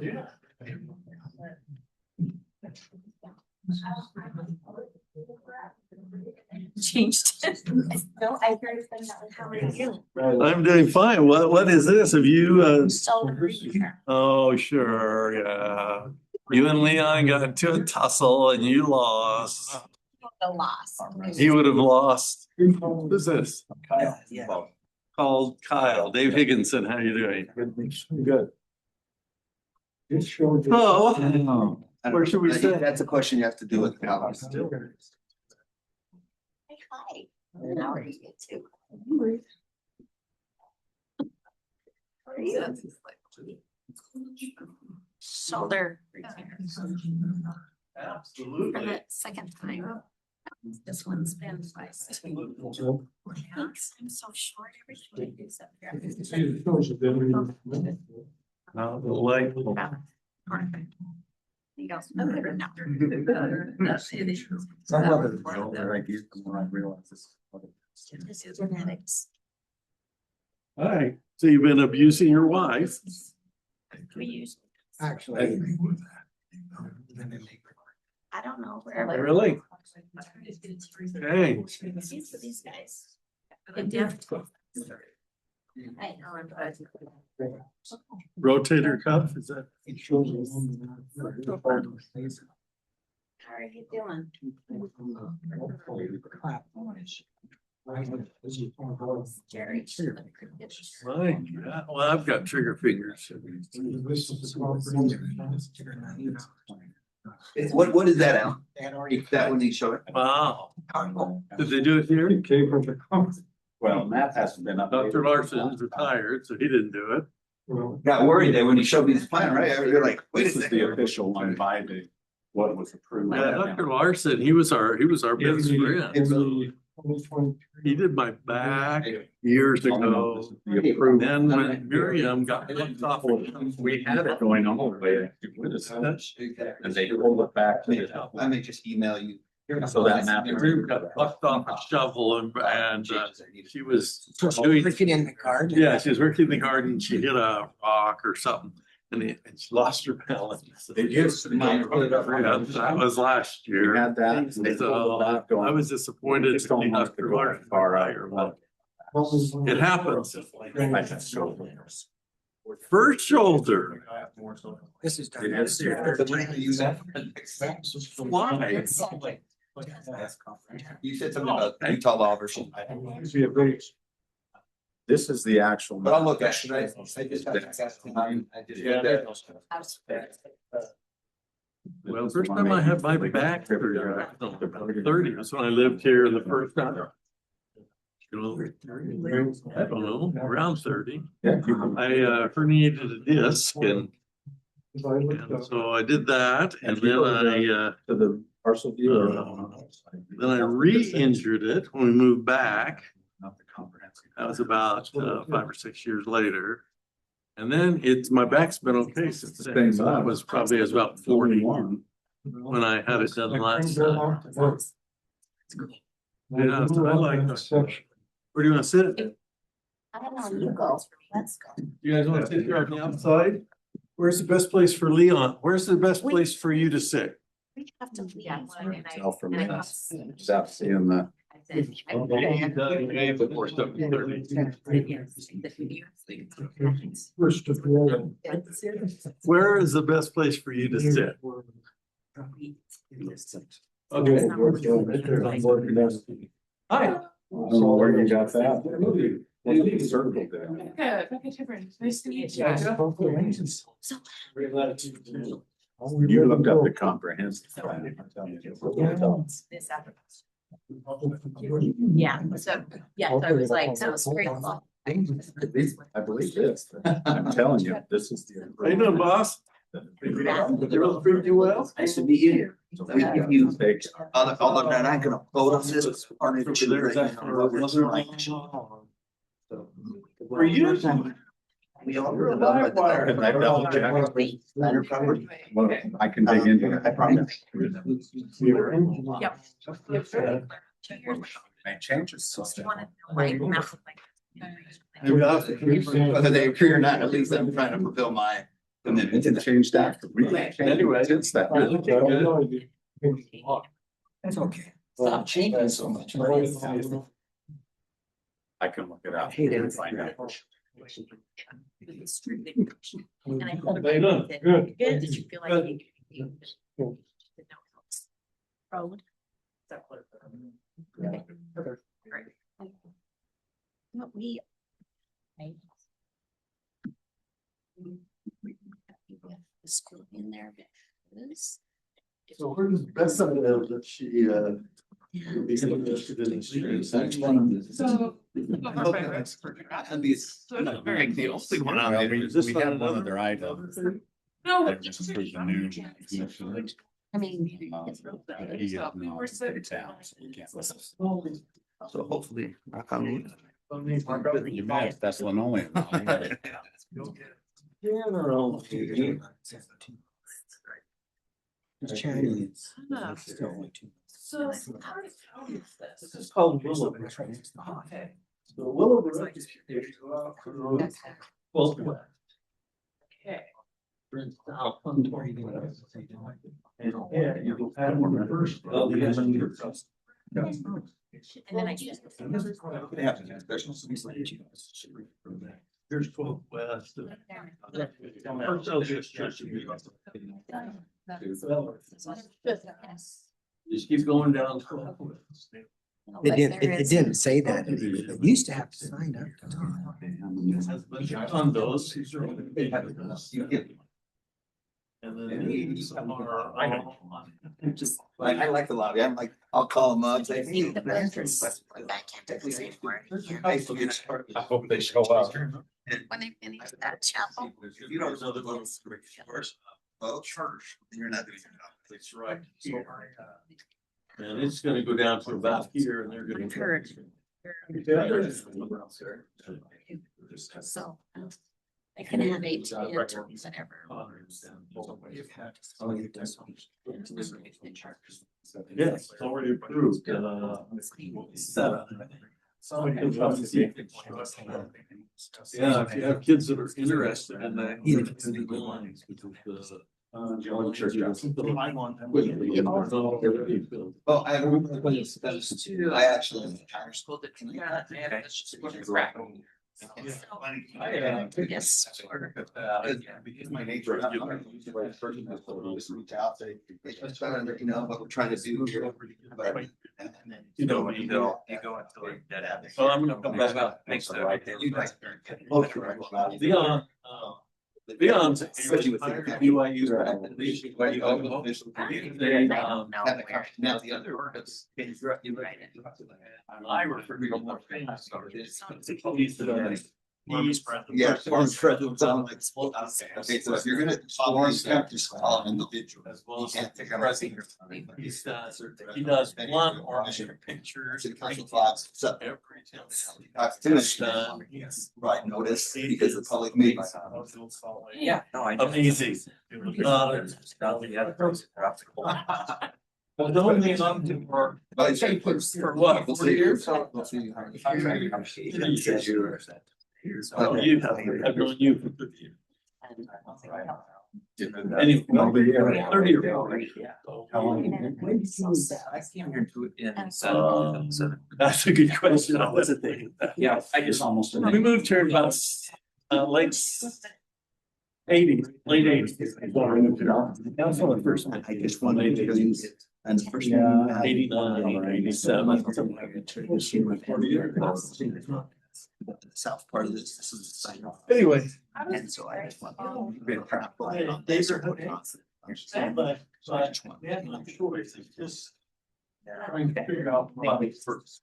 Yeah. Changed. No, I heard from that one. How are you? I'm doing fine. What is this? Have you, So. oh, sure, yeah. You and Leon got into a tussle and you lost. The loss. He would have lost. Who's this? Kyle, yeah. Called Kyle. Dave Higginson, how you doing? Good. Oh, where should we I think sit? that's a question you have to do with Cal. Hey, hi. How are you too? How are you? Shoulder. For Absolutely. the second time. This one's been twice. Thanks. I'm so short. Everything is up here. Now the light. You guys know better now. Some of it, I use when I realize this. This is genetics. Hi, so you've been abusing your wife? We use, Actually. I don't know where. Really? Hey. These for these guys. I know. Rotator cuff, is that? How are you doing? Jerry. My God. Well, I've got trigger fingers. What is that, Al? That one you showed it? Wow. Did they do it here? Well, Matt hasn't been up. Dr. Larson's retired, so he didn't do it. Got worried there when you showed me this plan, right? You're like, wait a This is the second. official one by the, what was approved. Yeah, Dr. Larson, he was our best friend. He did my back years ago. The approved. Then when Miriam got looked off. We had it going on way with us, and they pulled it back to the. I may just email you. So that map. Miriam got plucked off a shovel and she was doing. Freaking in the car. Yeah, she was working in the garden. She hit a rock or something and she lost her balance. They just. Yeah, that was last We year. had that. They pulled it back I going. was disappointed. Just don't want to go far out or what. It happens. I just showed them. First shoulder. This is. It is. Why? You said something about Utah law version. This is the actual. But I'll look at it. I just got access to mine. I just looked at it. Well, first time I had my back surgery, I was about 30, that's when I lived here the first time. You know, I don't know, around 30. Yeah. I herniated a disc and so I did that and then To the parcel view. then I re-injured it when we moved back. Not the comprehensive. That was about 5 or 6 years later. And then my back's been okay since then. So that was probably about 41 when I had it done last time. Yeah, so I like that. Where do you want to sit? I don't know, you go. Let's go. You guys want to sit here on the outside? Where's the best place for Leon? Where's the best place for you to sit? We have to leave. Tell from this. Without seeing the. Where is the best place for you to sit? Okay. Hi. So where you got that? Circle there. Good, Becca Tiffin, nice to meet you. You looked up the comprehensive plan. I'm telling you. Yeah, so, yeah, so I was like, that was great. I believe this. I'm telling you, this is the. How you doing, boss? Everything treat you well? Nice to meet you. If you, Take. although I'm not gonna vote on this. Part of it right now. For you? We all heard about it. I double check. Minor property. Well, I can dig into it. I promise. Yep. May changes. Whether they appear or not, at least I'm trying to fulfill my And then it didn't change that. Anyway, Since that. That's okay. Stop changing so much. I can look it up. Hate it. and find out. And I told her, Good, that- good. Good, did you feel like? Road. Okay. Great. What we. Right. The school in there. because So where does Beth live that she, Yeah. would be interested in this? So. That'd be. Very the only one on there. Is this We not have one another? other item. No. That just approved the new commissioner. I mean. Um, it's- He is now in town, so we can't listen. So hopefully, You met, that's linoleum. Chinese. So. This is called Willow. Okay. So Willow Brook is. Well. Okay. Yeah, you had one first. Oh, yeah. And then I just. Here's 12 west. Just keep going down. 12 west. It didn't say that. It used to have to sign up. On those. And then some are. Just like, I like the lobby. I'm like, I'll call them up. Say, hey, The veterans, I can't do the word. I hope they show up. When they finish that chapel. If you don't know the little well, church, then you're not doing your job. That's right. And it's gonna go down to about here and they're gonna. I've heard. So. I can have 8 or whatever. Yes, it's already approved. 7. Yeah, if you have kids that are interested in that. Well, I remember when those two, I actually. Yes. Because my nature. Just reach out, say, hey, it's better, you know, what we're trying to do here. But. You know, You go until that happens. Well, I'm gonna come back up. Thanks, sir. You guys. Leon, Leon's. Especially with the- BYU. They, Now, the other work is. I refer to them more famous. Yeah, farm president, sound like. Okay, so if you're gonna follow these chapters, follow individual. As well as. You can't pick up. He does one or two pictures. City council thoughts, so. Every Finish. time. Right, notice, because the public meeting. Yeah, no, I. Amazing. Well, the only thing I'm doing for. For what, 40 years? We'll see. Oh, you have, I've known you for 50 years. Anyway, 30 or 40. How long? I came here to it in seven. That's a good question. I wasn't thinking that. Yeah, I just almost. We moved here in about late 80s, late 80s. That was one of the first ones. I just wanted to use it. And the first. 89, 87. South part of this is the sign off. Anyway. And so I just want to be proud. These are. But, yeah, no choice, it's just. Trying to figure out what first.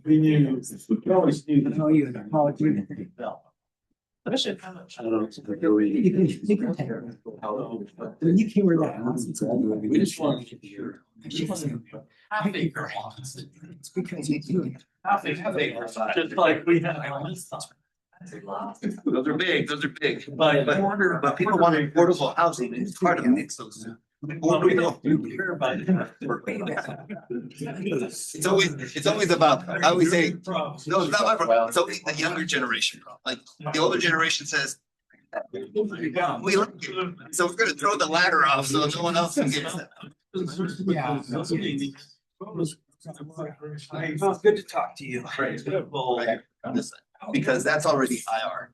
We knew, we always knew. No, you had a college. I don't know. You can take her. When you came around that house, it's all. We just wanted to hear. It's because you do it. Just like we have. Those are big, those are big. By But, order. but people want affordable housing, and it's part of the mix those. Well, we don't care about it. It's always about, I always say, no, it's not my problem. It's always the younger generation. Like, the older generation says, We, so we're gonna throw the ladder off so no one else can get it. Yeah. Well, good to talk to you. On this side, because that's already IR.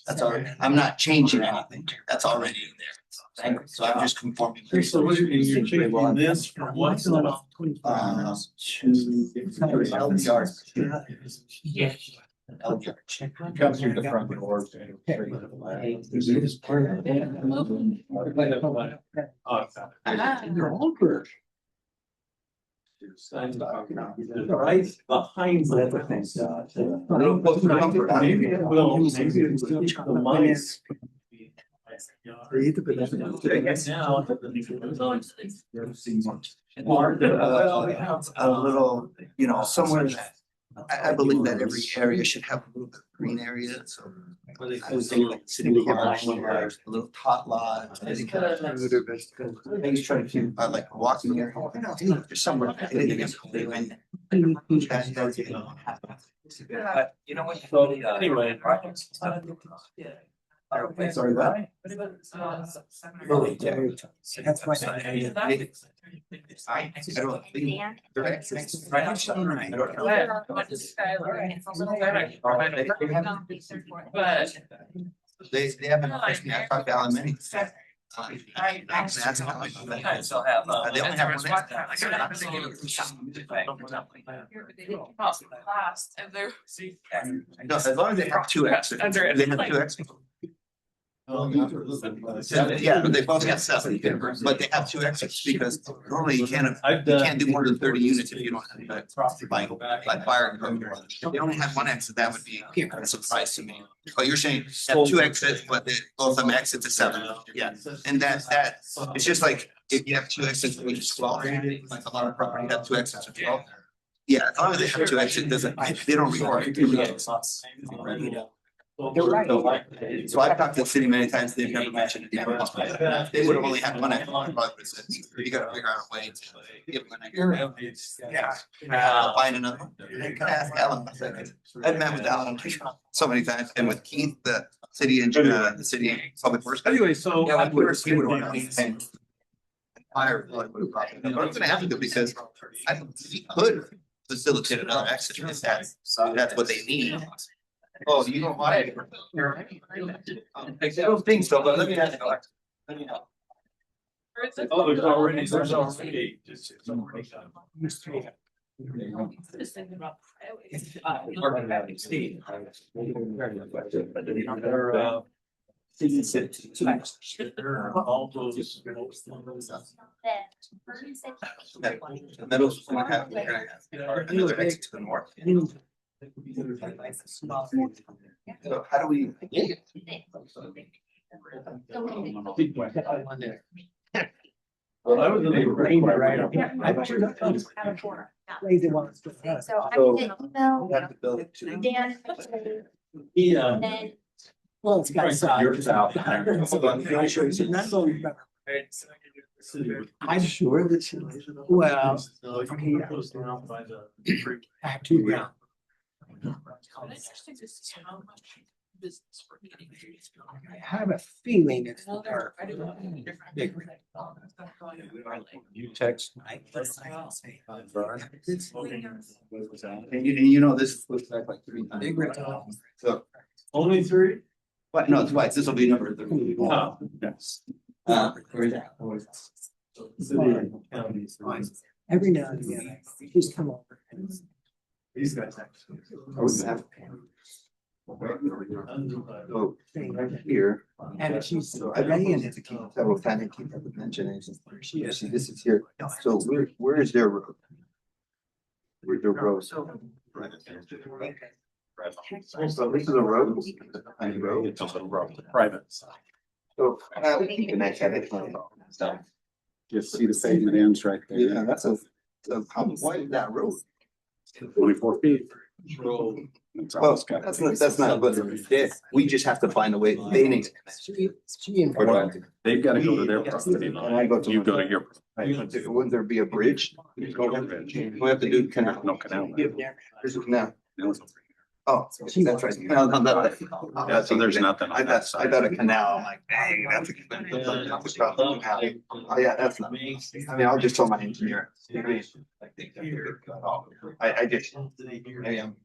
That's already, I'm not changing anything. That's already there. So I'm just conforming. Okay, so what you're changing this from what's To LDR. LDR. Comes through the front door. You're all good. Right behind everything. Maybe it will, maybe it's the mice. Breathe, but that's. Now. A little, you know, somewhere, I believe that every area should have a little bit of green area, so. I would think like city garage, a little tot lot. Maybe trying to, like a walking area, there's somewhere. Anything else. But you know what? Anyway. Sorry, what? Really, that's why. I don't think. But. They haven't, I talked to Alan many. I That's how I know that. still have. They only have one Class and they're. No, as long as they have two exits. They have two exits. Yeah, but they both got seven, but they have two exits because normally you can't do more than 30 units if you don't have like fire. If they only have one exit, that would be a surprise to me. But you're saying have two exits, but both of them exit to 7. Yeah, and that it's just like if you have two exits, which is 12, like a lot of property have two exits of 12. Yeah, as long as they have two exits, they don't require two exits. You're right. So I've talked to the city many times, they've never mentioned it. They would have only had one exit. You gotta figure out a way to give them an exit. Yeah. Find another one. Can I ask Alan a second? I've met with Alan so many times and with Keith, the city engineer, the city public works. Anyway, so. Yeah, he would want to. Fire. But I'm gonna have to because he could facilitate another exit if that's what they need. Oh, you don't mind? I don't think so, but let me ask. Oh, there's already. Just thinking about. All those. The middle's gonna have another exit to the north. So how do we? Well, I was in the Rain right up. Lazy ones. So I did email We have to build it to. Dan. Yeah. And then Well, it's got a side. You're south. Can I show you? That's all you remember. I'm sure that she, well, Goes down by the. I have two now. Interesting to see how much business we're getting. I have a feeling it's. Another, I don't know. Bigger. You text. And you know, this looks like 3 times. So, Only 3? but no, twice. This will be number 3. Oh. Yes. Every now and again, she's come over. These guys actually. Oh, right here. And she's. I ran into Keith several times and keep mentioning. See, this is here. So where is their road? Where's their road? Right. So this is a road. Tiny road. It's a little rough, private. So how we can connect that? So just see the pavement ends right there. Yeah, that's how wide is that road? 24 feet. Well, that's not, but we just have to find a way. They need to connect. She informed. They've got to go to their property. And I go to. You go to your. Wouldn't there be a bridge? We have to do canal. No canal. There's a canal. Oh, that's right. No, no, Yeah, so there's nothing on I that bet, I side. bet a canal, I'm like, dang, that's expensive. Oh, yeah, that's, I mean, I'll just tell my engineer. I just, maybe I'm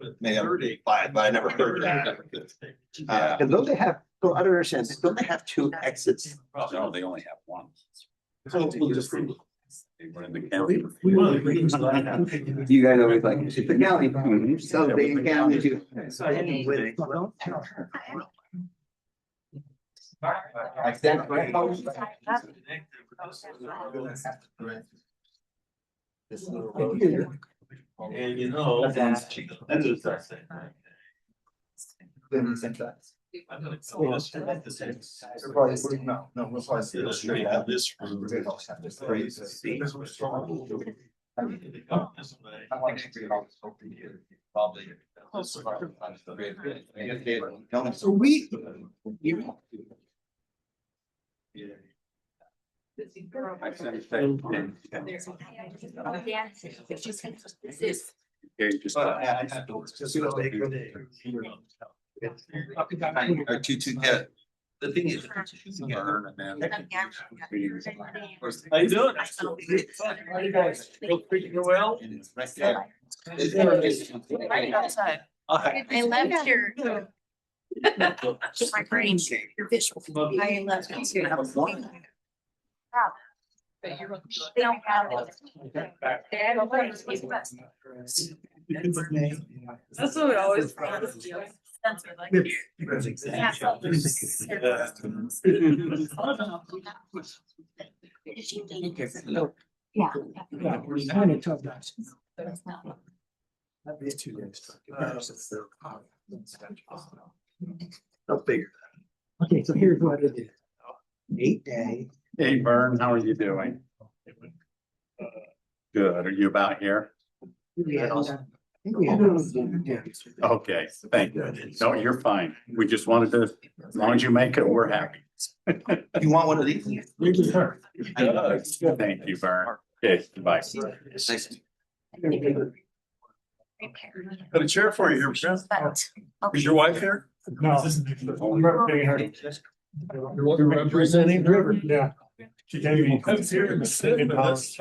biased, but I never heard that. Cause don't they have, so I don't understand, don't they have two exits? No, they only have one. They were in the county. You guys always like, it's the county, so they county too. And you know. That is that thing. Illustrate how this. So we. I sent it to- Okay, just. Or two, yeah. The thing is. Burn and then- How you doing? Real quick, you well? Right there. Right outside. I left your. My brain, your visual. I left it too. But you're. They don't have it. That's what we always. Yeah. Kind of tough. It's These 2 days. I'll figure. Okay, so here's what it is. 8-day. Hey, Vern, how are you doing? Good. Are you about here? Okay, thank you. No, you're fine. We just wanted to, as long as you make it, we're happy. You want one of these? Thank you, Vern. Okay, bye. Got a chair for you here, Jeff. But. Is your wife here? No. I'm representing her. You're representing her? Yeah. She gave me. I was here in the city, but that's-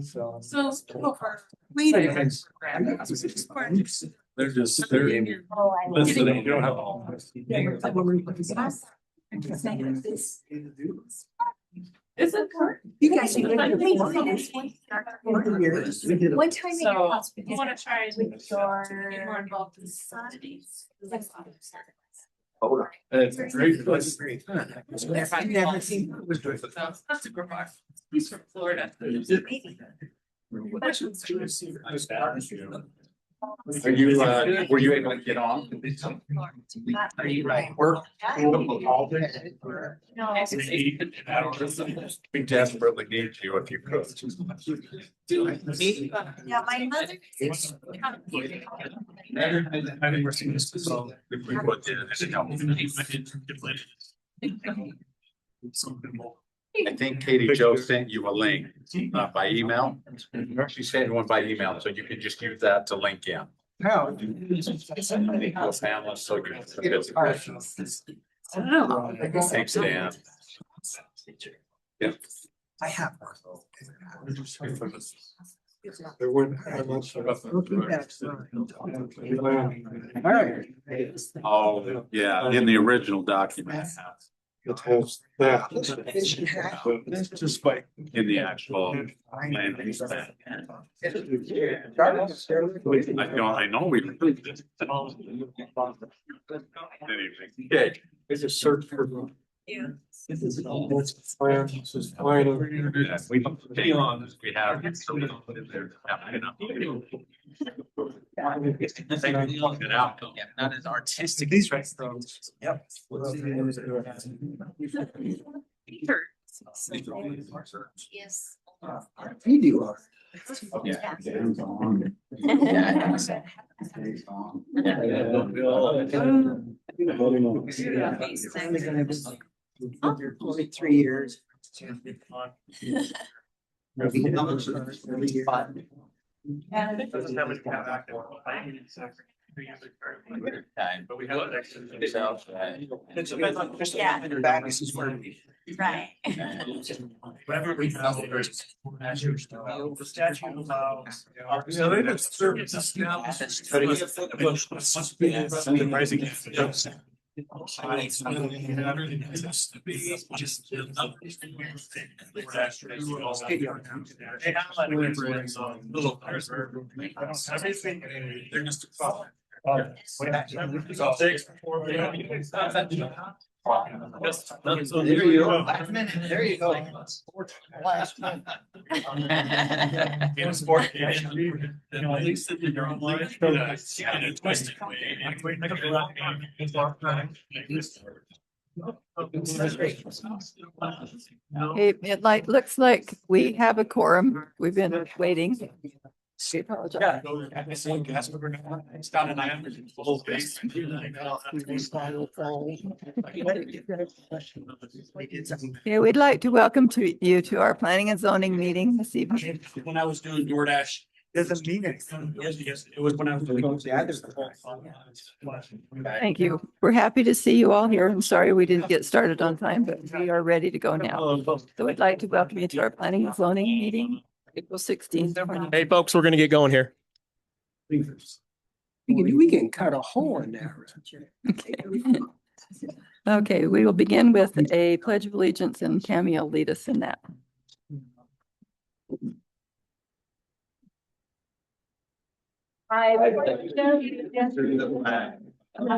So. Wait. They're just, they're listening. You don't have all. Is it? You guys. One time. in your So house, you wanna try and with your. be more involved in studies. It's a great place. I've never seen. That's a good part. He's from Florida. Are you, were you able to get on? Are you right? Work? No. We desperately need you if you could. Yeah, my mother. I think we're seeing this. So if we put in, it helps. I think Katie Jo sent you a link by email. She sent one by email, so you can just use that to link in. How? Panelists, so you thanks, Dan. Yeah. I have. There weren't that much. All right. Oh, yeah, in the original document, It has that. That's just like. in the actual land use plan. I know we approved it. Anyway, okay. It's a search for. Yeah. This is plan, this is final. Yeah, we stay on as we have. it, so we don't put it there. Get out. Yeah, not as artistic. These right. Yep. Yes. You do are. Yeah. Only 3 years. Every year. Doesn't have any kind of active. Time. But we have. It's a bit like just. Yeah. Back is where. Right. Whenever we have. The statute allows. So they just serve as a scout. They're just. There you go. Last minute, there you go. Last minute. In sport, at least in your own life, in a twisted way. Okay, looks like we have a quorum. We've been waiting. We apologize. Yeah, we'd like to welcome you to our planning and zoning meeting this evening. When I was doing DoorDash. Doesn't mean it. Yes, it was when I was doing. Thank you. We're happy to see you all here. I'm sorry we didn't get started on time, but we are ready to go now. So we'd like to welcome you to our planning and zoning meeting, April 16th. Hey, folks, we're gonna get going here. We can cut a hole in there. Okay, we will begin with a pledge of allegiance and Tammy will lead us in that.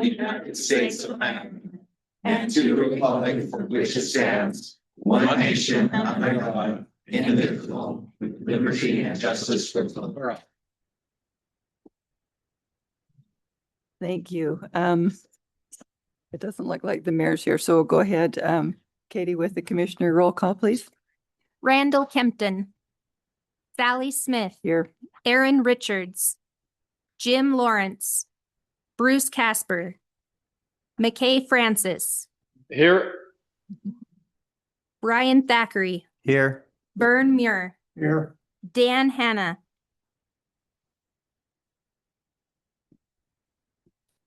United States of America. And to the republic for which it stands, one nation under God, indivisible, with liberty and justice for all. Thank you. It doesn't look like the mayor's here, so we'll go ahead. Katie with the commissioner roll call, please. Randall Kempton, Sally Smith, Here. Aaron Richards, Jim Lawrence, Bruce Casper, McKay Francis, Here. Brian Thackeray, Here. Vern Muir, Here. Dan Hanna,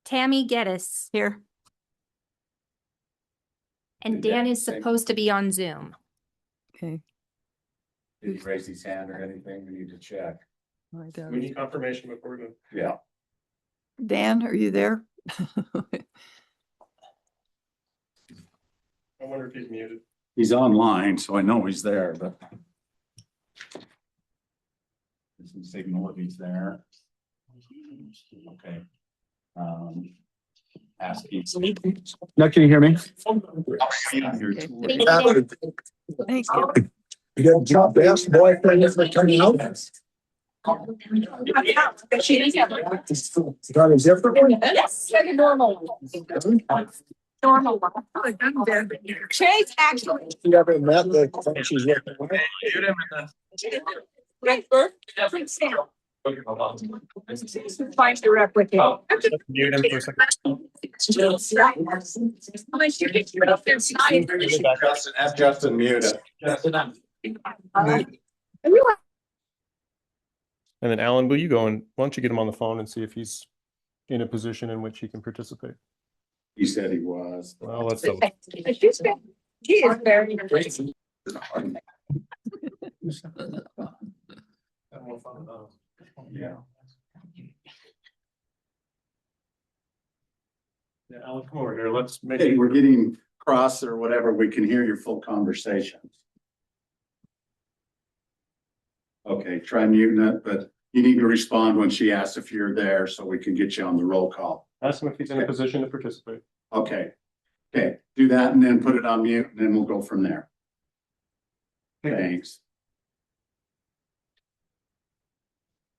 Tammy Geddes, Here. and Dan is supposed to be on Zoom. Okay. Did he raise his hand or anything? We need to check. I doubt We it. need confirmation before we go. Yeah. Dan, are you there? I wonder if he's muted. He's online, so I know he's there, but. Doesn't signal if he's there. Okay. Ask him. Now, can you hear me? Thank you. You got a job, best boyfriend ever turning out. Got a different one? Yes, like a normal one. Normal one. Chase actually. You ever met the, she's looking away? Find the replicate. Mute him for a second. Justin, have Justin muted. And then Alan, will you go and why don't you get him on the phone and see if he's in a position in which he can participate? He said he was. Well, let's. He is very. Yeah. Yeah, Alan, come over here. Let's make. Hey, we're getting cross or whatever. We can hear your full conversation. Okay, try muting it, but you need to respond when she asks if you're there so we can get you on the roll call. Ask him if he's in a position to participate. Okay. Okay, do that and then put it on mute and then we'll go from there. Thanks.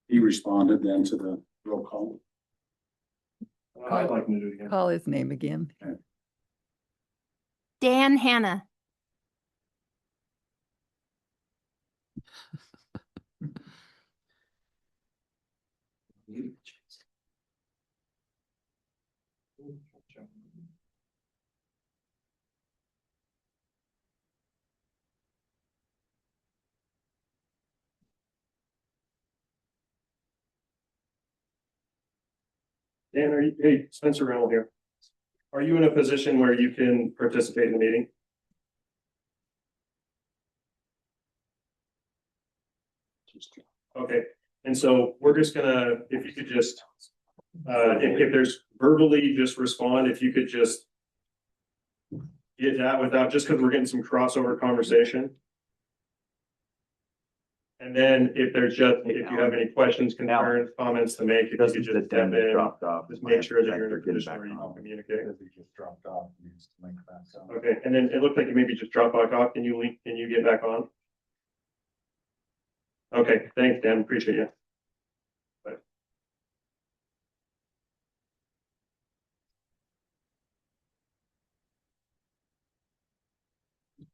He responded then to the roll call. I'd like him to do it again. Call his name again. Dan Hanna, Dan, hey, Spencer Reynolds here. Are you in a position where you can participate in the meeting? Okay, and so we're just gonna, if you could just, if there's verbally, just respond, if you could just get that without, just because we're getting some crossover conversation. And then if there's just, if you have any questions, concerns, comments to make, if you could just step in, just make sure that you're in a position where you can communicate. Okay, and then it looked like you maybe just dropped back off. Can you get back on? Okay, thanks, Dan. Appreciate you. Bye.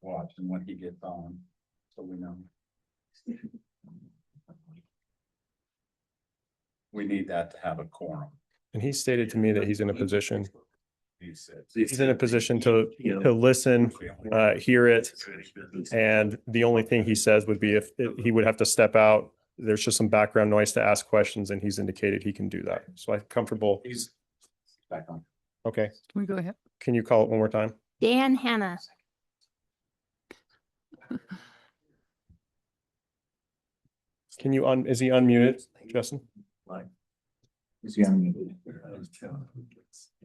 Watch and when he gets on, so we know. We need that to have a quorum. And he stated to me that he's in a position, He said. he's in a position to listen, hear it. And the only thing he says would be if he would have to step out, there's just some background noise to ask questions, and he's indicated he can do that. So I'm comfortable. He's back on. Okay, Can we go ahead? can you call it one more time? Dan Hanna. Is he unmuted, Justin? Is he unmuted?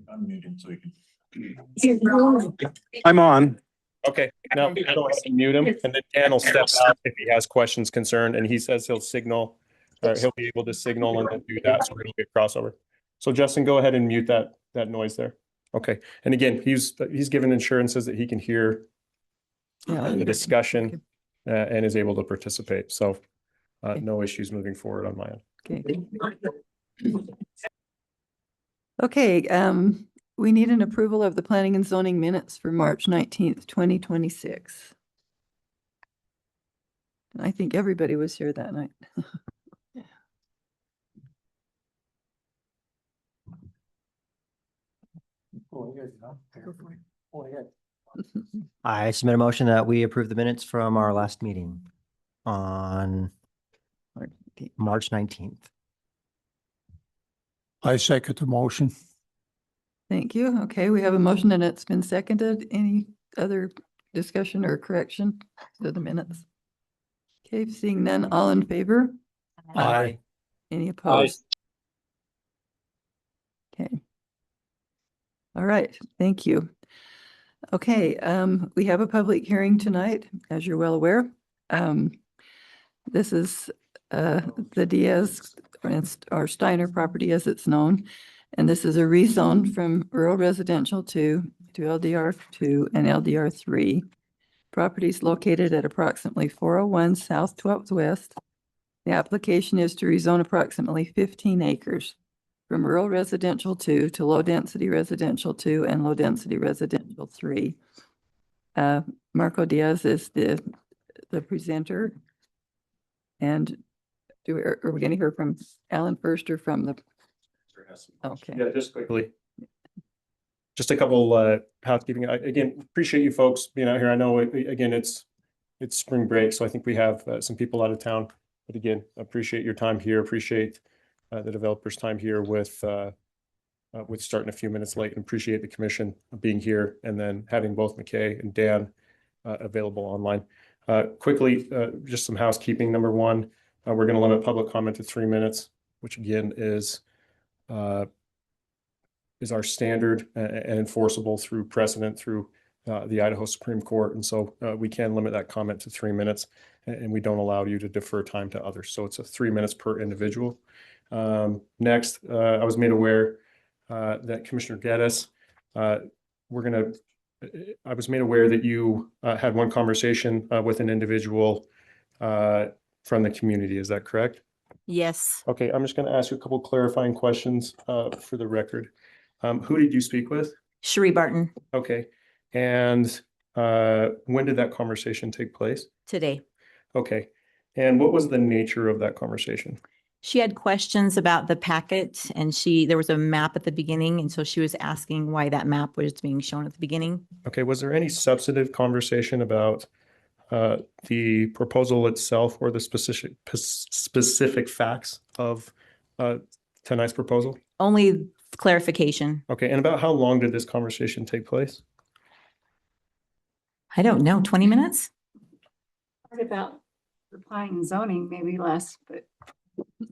Unmuted so he can. I'm on. Okay, now go ahead and mute him, and then Dan will step out if he has questions, concerned, and he says he'll signal, or he'll be able to signal and then do that, so we don't get crossover. So Justin, go ahead and mute that noise there. Okay, and again, he's given assurances that he can hear the discussion and is able to participate. So no issues moving forward on my end. Okay. Okay, we need an approval of the planning and zoning minutes for March 19th, 2026. I think everybody was here that night. I submit a motion that we approve the minutes from our last meeting on March 19th. I second the motion. Thank you. Okay, we have a motion and it's been seconded. Any other discussion or correction to the minutes? Okay, seeing none, all in favor? Aye. Any opposed? Okay. All right, thank you. Okay, we have a public hearing tonight, as you're well aware. This is the Diaz or Steiner property as it's known. And this is a rezone from rural residential to LDR 2 and LDR 3. Properties located at approximately 401 South 12th West. The application is to rezone approximately 15 acres from rural residential 2 to low density residential 2 and low density residential 3. Marco Diaz is the presenter. And are we going to hear from Alan first or from the? Okay. Yeah, just quickly. Just a couple housekeeping. Again, appreciate you folks being out here. I know again it's spring break, so I think we have some people out of town. But again, appreciate your time here. Appreciate the developers' time here with starting a few minutes late, and appreciate the commission being here and then having both McKay and Dan available online. Quickly, just some housekeeping. Number one, we're going to limit public comment to 3 minutes, which again is our standard and enforceable through precedent through the Idaho Supreme Court. And so we can limit that comment to 3 minutes, and we don't allow you to defer time to others. So it's 3 minutes per individual. Next, I was made aware that Commissioner Geddes, I was made aware that you had one conversation with an individual from the community. Is that correct? Yes. Okay, I'm just going to ask you a couple clarifying questions for the record. Who did you speak with? Cherie Barton. Okay, and when did that conversation take place? Today. Okay, and what was the nature of that conversation? She had questions about the packet, and there was a map at the beginning, and so she was asking why that map was being shown at the beginning. Okay, was there any substantive conversation about the proposal itself or the specific facts of tonight's proposal? Only clarification. Okay, and about how long did this conversation take place? I don't know, 20 minutes? Part about applying and zoning maybe less, but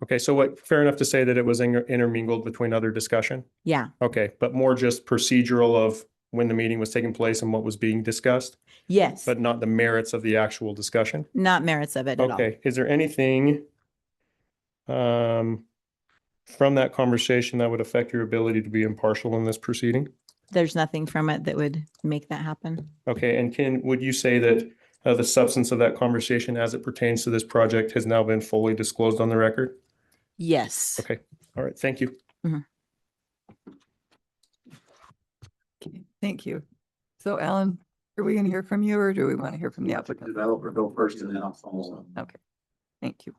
Okay, so what, fair enough to say that it was intermingled between other discussion? Yeah. Okay, but more just procedural of when the meeting was taking place and what was being discussed, Yes, but not the merits of the actual discussion? not merits of it at all. Okay, is there anything from that conversation that would affect your ability to be impartial in this proceeding? There's nothing from it that would make that happen. Okay, and would you say that the substance of that conversation as it pertains to this project has now been fully disclosed on the record? Yes. Okay, all right, thank you. Okay, thank you. So Alan, are we going to hear from you or do we want to hear from the applicant? Developer go first and then I'll follow. Okay, thank you.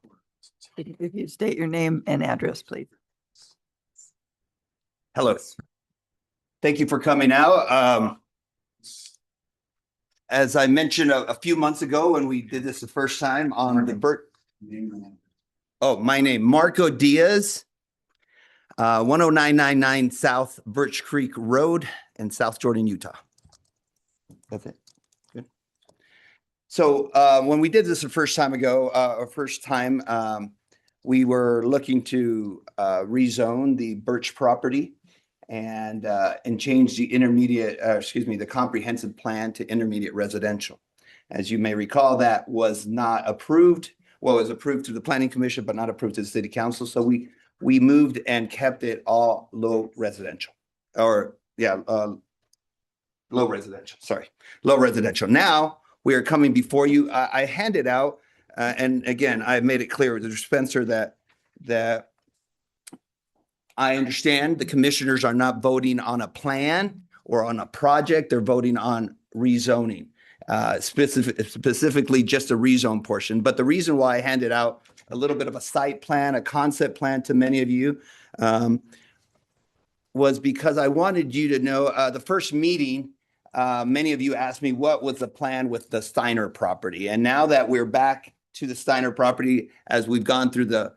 If you state your name and address, please. Hello. Thank you for coming out. As I mentioned a few months ago when we did this the first time on the my name, Marco Diaz, 10999 South Birch Creek Road in South Jordan, Utah. That's it. Good. So when we did this the first time, we were looking to rezone the Birch property and change the the comprehensive plan to intermediate residential. As you may recall, that was not approved. Well, it was approved to the Planning Commission, but not approved to the City Council. So we moved and kept it all low residential. Low residential. Now we are coming before you. I handed out, and again, I made it clear to Spencer that I understand the commissioners are not voting on a plan or on a project. They're voting on rezoning, specifically just a rezone portion. But the reason why I handed out a little bit of a site plan, a concept plan to many of you, was because I wanted you to know the first meeting, many of you asked me what was the plan with the Steiner property. And now that we're back to the Steiner property, as we've gone through the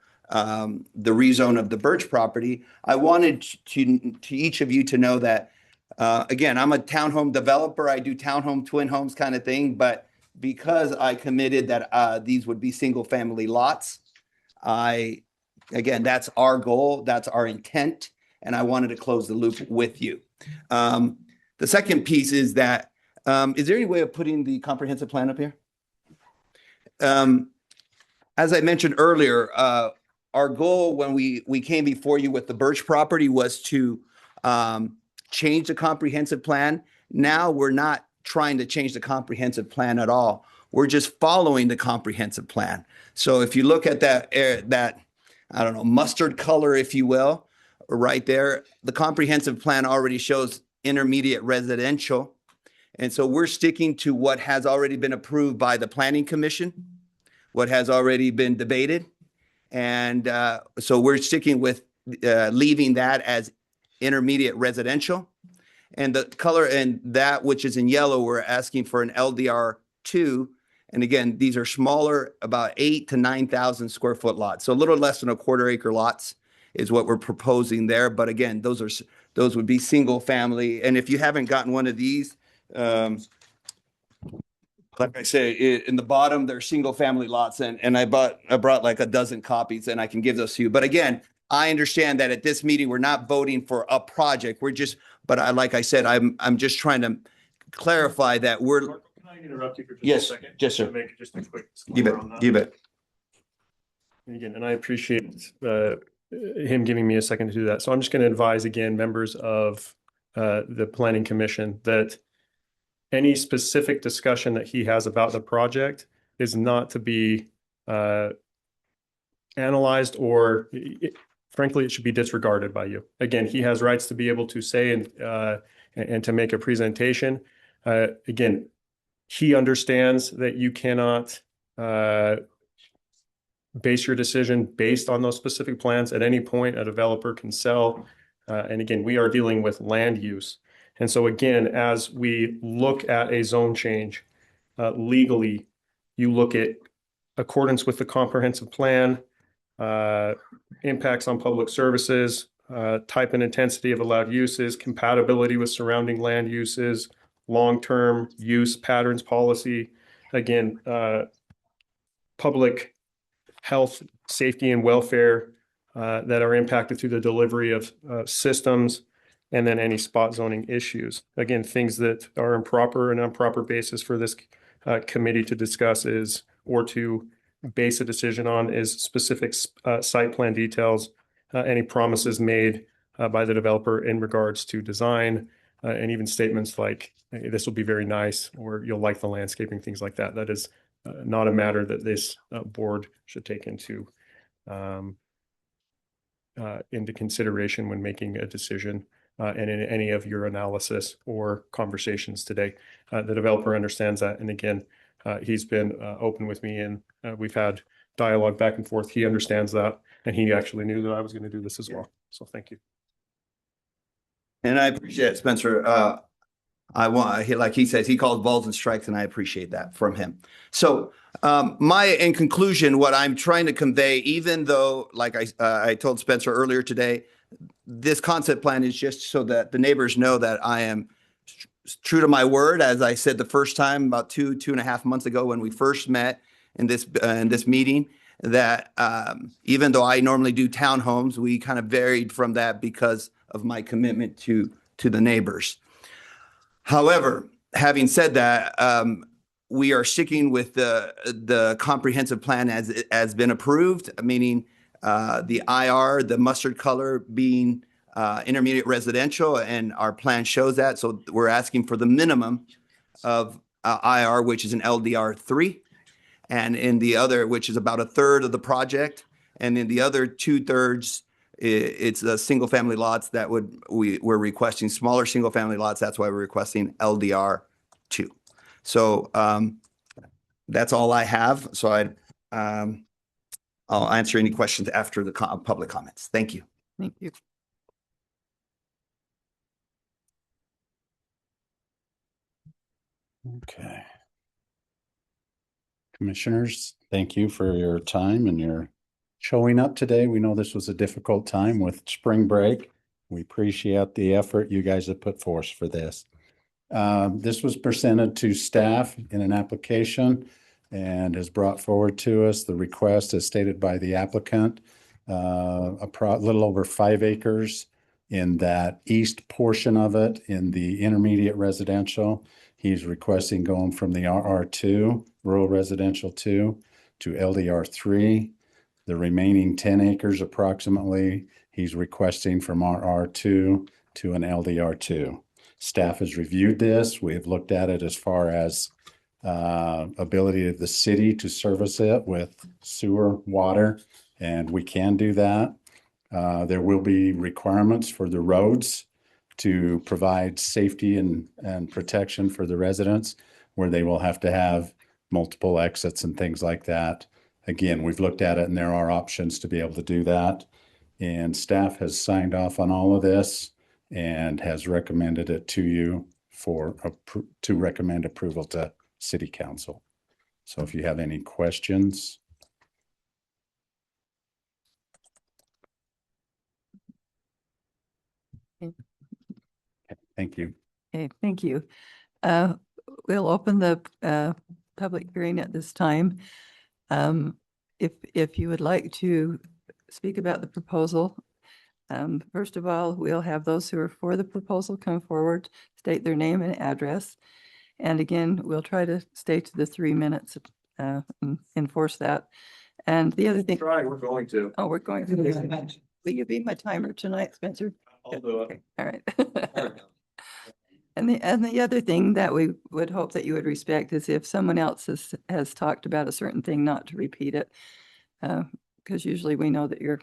rezone of the Birch property, I wanted to each of you to know that, again, I'm a townhome developer. I do townhome, twin homes kind of thing, but because I committed that these would be single family lots, again, that's our goal, that's our intent, and I wanted to close the loop with you. The second piece is that, is there any way of putting the comprehensive plan up here? As I mentioned earlier, our goal when we came before you with the Birch property was to change the comprehensive plan. Now we're not trying to change the comprehensive plan at all. We're just following the comprehensive plan. So if you look at that, I don't know, mustard color, if you will, right there, the comprehensive plan already shows intermediate residential. And so we're sticking to what has already been approved by the Planning Commission, what has already been debated. And so we're sticking with leaving that as intermediate residential. And the color and that which is in yellow, we're asking for an LDR2. And again, these are smaller, about 8,000 to 9,000 square foot lots. So a little less than a quarter acre lots is what we're proposing there. But again, those would be single family. And if you haven't gotten one of these, like I say, in the bottom, they're single family lots. And I brought like a dozen copies and I can give those to you. But again, I understand that at this meeting, we're not voting for a project. Like I said, I'm just trying to clarify that we're. Can I interrupt you for just Yes, a second? yes, sir. To make just a quick You disclaimer on that. bet, you bet. And again, and I appreciate him giving me a second to do that. So I'm just going to advise again, members of the Planning Commission, that any specific discussion that he has about the project is not to be analyzed or frankly, it should be disregarded by you. Again, he has rights to be able to say and to make a presentation. Again, he understands that you cannot base your decision based on those specific plans. At any point, a developer can sell. And again, we are dealing with land use. And so again, as we look at a zone change legally, you look at accordance with the comprehensive plan, impacts on public services, type and intensity of allowed uses, compatibility with surrounding land uses, long-term use patterns policy. Again, public health, safety, and welfare that are impacted through the delivery of systems, and then any spot zoning issues. Again, things that are improper and improper basis for this committee to discuss is, or to base a decision on, is specific site plan details, any promises made by the developer in regards to design, and even statements like, "Hey, this will be very nice," or "you'll like the landscaping," things like that. That is not a matter that this board should take into consideration when making a decision and in any of your analysis or conversations today. The developer understands that. And again, he's been open with me, and we've had dialogue back and forth. He understands that, and he actually knew that I was going to do this as well. So thank you. And I appreciate it, Spencer. Like he says, he calls balls and strikes, and I appreciate that from him. So in conclusion, what I'm trying to convey, even though, like I told Spencer earlier today, this concept plan is just so that the neighbors know that I am true to my word. As I said the first time, about 2.5 months ago, when we first met in this meeting, that even though I normally do townhomes, we kind of varied from that because of my commitment to the neighbors. However, having said that, we are sticking with the comprehensive plan as has been approved, meaning the IR, the mustard color being intermediate residential, and our plan shows that. So we're asking for the minimum of IR, which is an LDR 3, and in the other, which is about 1/3 of the project, and in the other 2/3, it's the single family lots that we're requesting smaller single family lots. That's why we're requesting LDR 2. So that's all I have. So I'll answer any questions after the public comments. Thank you. Thank you. Okay. Commissioners, thank you for your time and your showing up today. We know this was a difficult time with spring break. We appreciate the effort you guys have put forth for this. This was presented to staff in an application and is brought forward to us. The request is stated by the applicant, a little over 5 acres in that east portion of it in the intermediate residential. He's requesting going from the RR2, rural residential 2, to LDR 3. The remaining 10 acres approximately, he's requesting from RR2 to an LDR 2. Staff has reviewed this. We have looked at it as far as ability of the city to service it with sewer, water, and we can do that. There will be requirements for the roads to provide safety and protection for the residents, where they will have to have multiple exits and things like that. Again, we've looked at it and there are options to be able to do that. And staff has signed off on all of this and has recommended it to you to recommend approval to City Council. So if you have any questions. Okay. Thank you. Okay, thank you. We'll open the public hearing at this time. If you would like to speak about the proposal, first of all, we'll have those who are for the proposal come forward, state their name and address. And again, we'll try to stay to the 3 minutes, and enforce that. And the other thing. We're going to. Oh, we're going to. Will you be my timer tonight, Spencer? I'll do it. Okay, all right. And the other thing that we would hope that you would respect is if someone else has talked about a certain thing, not to repeat it. Because usually we know that you're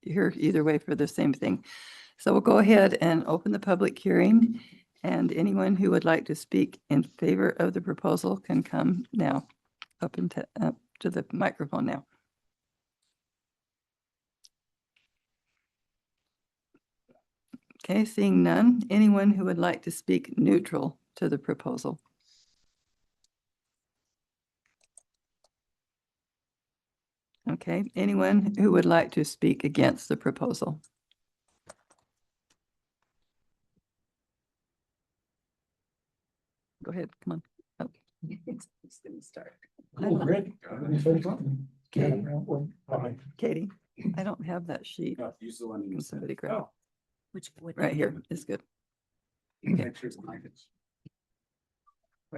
here either way for the same thing. So we'll go ahead and open the public hearing, and anyone who would like to speak in favor of the proposal can come now up to the microphone now. Okay, seeing none, anyone who would like to speak neutral to the proposal? Okay, anyone who would like to speak against the proposal? Go ahead, come on. Okay. It's gonna start. Oh, great. Katie, I don't have that sheet. Can somebody grab it? Which would. Right here is good. Where'd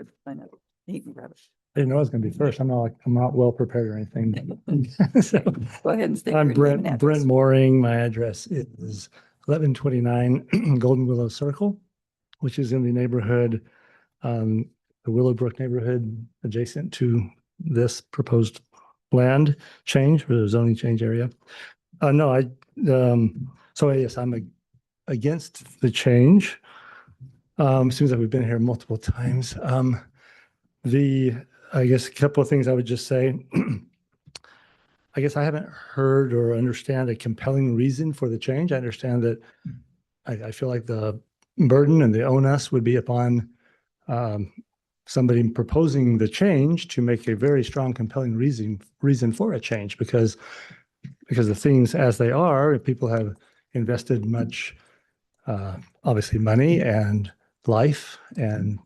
the sign up? You can grab it. I didn't know I was gonna be first. I'm not well prepared or anything. So, Go ahead and state. I'm your name and address. Brent Mooring. My address is 1129 Golden Willow Circle, which is in the neighborhood, the Willowbrook neighborhood adjacent to this proposed land change or the zoning change area. So yes, I'm against the change. Seems like we've been here multiple times. I guess a couple of things I would just say. I guess I haven't heard or understand a compelling reason for the change. I understand that I feel like the burden and the onus would be upon somebody proposing the change to make a very strong, compelling reason for a change because the things as they are, people have invested much, obviously money and life and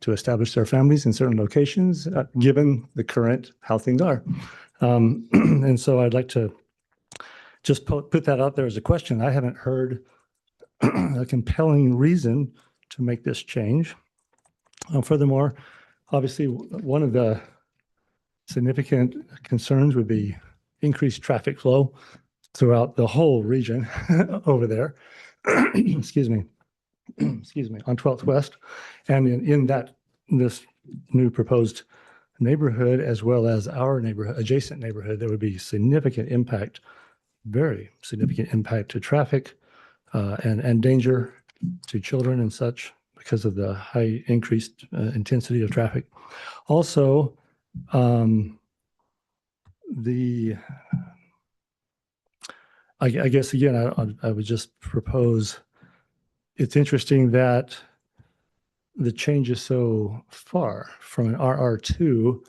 to establish their families in certain locations, given the current how things are. And so I'd like to just put that out there as a question. I haven't heard a compelling reason to make this change. Furthermore, obviously, one of the significant concerns would be increased traffic flow throughout the whole region over there. Excuse me, on 12th West. And in this new proposed neighborhood, as well as our neighborhood, adjacent neighborhood, there would be significant impact, very significant impact to traffic and danger to children and such because of the high increased intensity of traffic. Also, I guess, again, I would just propose, it's interesting that the change is so far from an RR2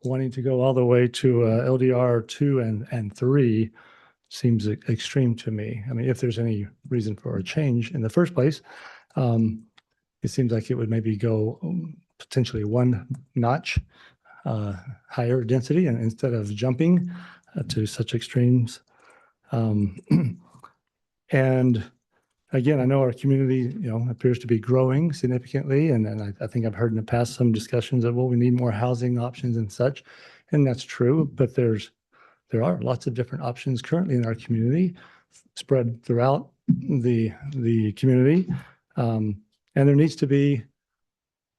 wanting to go all the way to LDR 2 and 3 seems extreme to me. I mean, if there's any reason for a change in the first place, it seems like it would maybe go potentially one notch higher density and instead of jumping to such extremes. And again, I know our community, appears to be growing significantly. And I think I've heard in the past some discussions of, well, we need more housing options and such. And that's true, but there are lots of different options currently in our community spread throughout the community. And there needs to be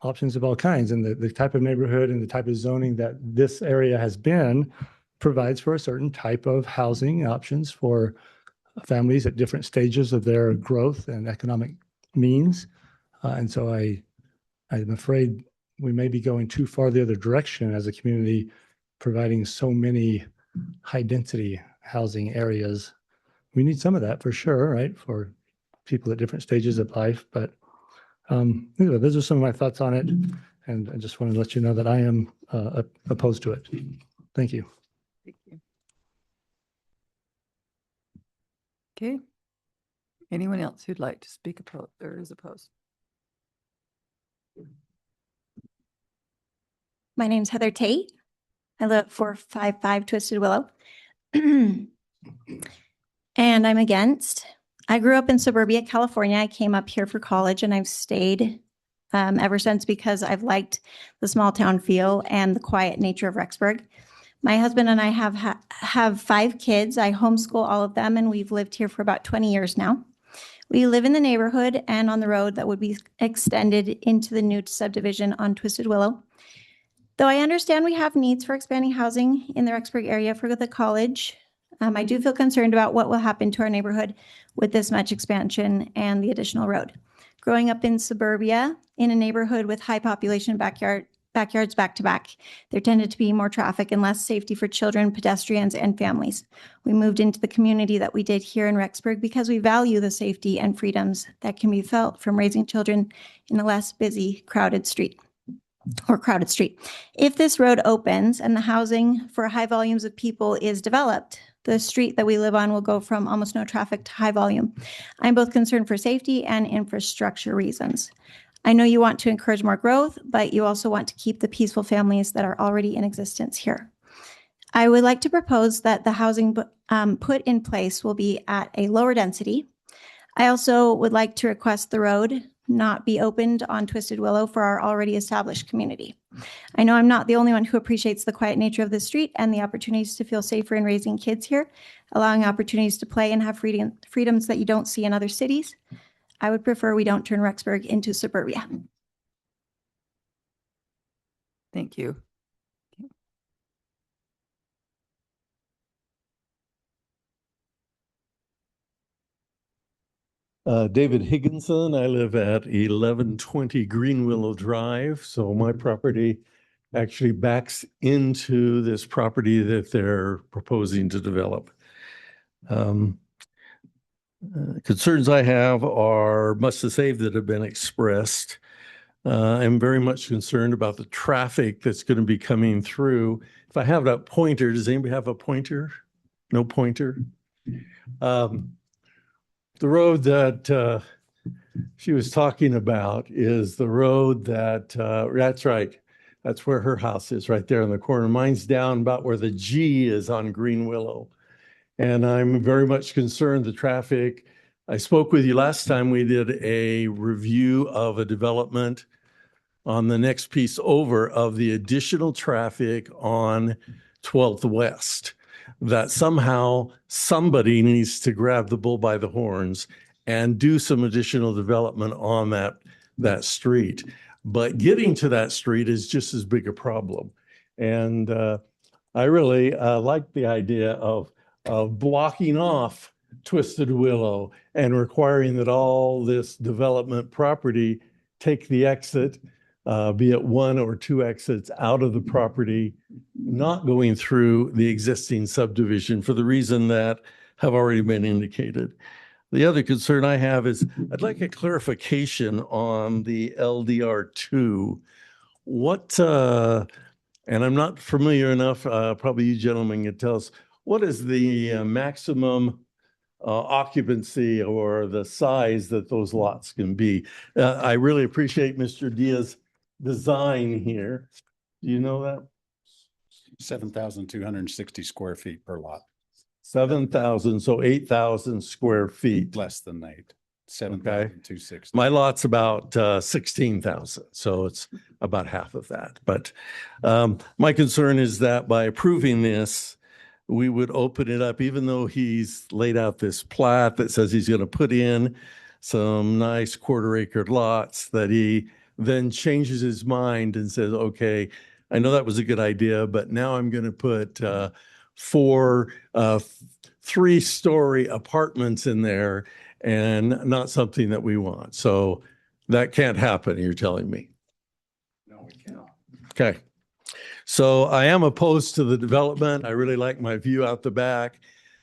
options of all kinds. And the type of neighborhood and the type of zoning that this area has been provides for a certain type of housing options for families at different stages of their growth and economic means. And so I'm afraid we may be going too far the other direction as a community, providing so many high density housing areas. We need some of that for sure, right? For people at different stages of life. But anyway, those are some of my thoughts on it. And I just wanted to let you know that I am opposed to it. Thank you. Thank you. Okay. Anyone else who'd like to speak opposed or is opposed? My name's Heather Tate. I live at 455 Twisted Willow. And I'm against. I grew up in suburbia, California. I came up here for college and I've stayed ever since because I've liked the small town feel and the quiet nature of Rexburg. My husband and I have 5 kids. I homeschool all of them, and we've lived here for about 20 years now. We live in the neighborhood and on the road that would be extended into the new subdivision on Twisted Willow. Though I understand we have needs for expanding housing in the Rexburg area for the college, I do feel concerned about what will happen to our neighborhood with this much expansion and the additional road. Growing up in suburbia, in a neighborhood with high population backyards back to back, there tended to be more traffic and less safety for children, pedestrians, and families. We moved into the community that we did here in Rexburg because we value the safety and freedoms that can be felt from raising children in a less busy, crowded street. If this road opens and the housing for high volumes of people is developed, the street that we live on will go from almost no traffic to high volume. I'm both concerned for safety and infrastructure reasons. I know you want to encourage more growth, but you also want to keep the peaceful families that are already in existence here. I would like to propose that the housing put in place will be at a lower density. I also would like to request the road not be opened on Twisted Willow for our already established community. I know I'm not the only one who appreciates the quiet nature of the street and the opportunities to feel safer in raising kids here, allowing opportunities to play and have freedoms that you don't see in other cities. I would prefer we don't turn Rexburg into suburbia. Thank you. David Higginson. I live at 1120 Green Willow Drive. So my property actually backs into this property that they're proposing to develop. Concerns I have are much the same that have been expressed. I'm very much concerned about the traffic that's going to be coming through. If I have that pointer, does anybody have a pointer? No pointer? The road that she was talking about is the road that, that's right. That's where her house is, right there in the corner. Mine's down about where the G is on Green Willow. And I'm very much concerned the traffic. I spoke with you last time we did a review of a development on the next piece over of the additional traffic on 12th West, that somehow somebody needs to grab the bull by the horns and do some additional development on that street. But getting to that street is just as big a problem. And I really like the idea of blocking off Twisted Willow and requiring that all this development property take the exit, be it one or two exits out of the property, not going through the existing subdivision for the reason that have already been indicated. The other concern I have is I'd like a clarification on the LDR2. What, and I'm not familiar enough, probably you gentlemen can tell us, what is the maximum occupancy or the size that those lots can be? I really appreciate Mr. Diaz's design here. Do you know that? 7,260 square feet per lot. 7,000, so 8,000 square feet. Less than 8. 7,260. My lot's about 16,000, so it's about half of that. But my concern is that by approving this, we would open it up, even though he's laid out this plat that says he's going to put in some nice quarter-acre lots, that he then changes his mind and says, okay, I know that was a good idea, but now I'm going to put 4 3-story apartments in there, and not something that we want. So that can't happen, you're telling me. No, we cannot. Okay. So I am opposed to the development. I really like my view out the back.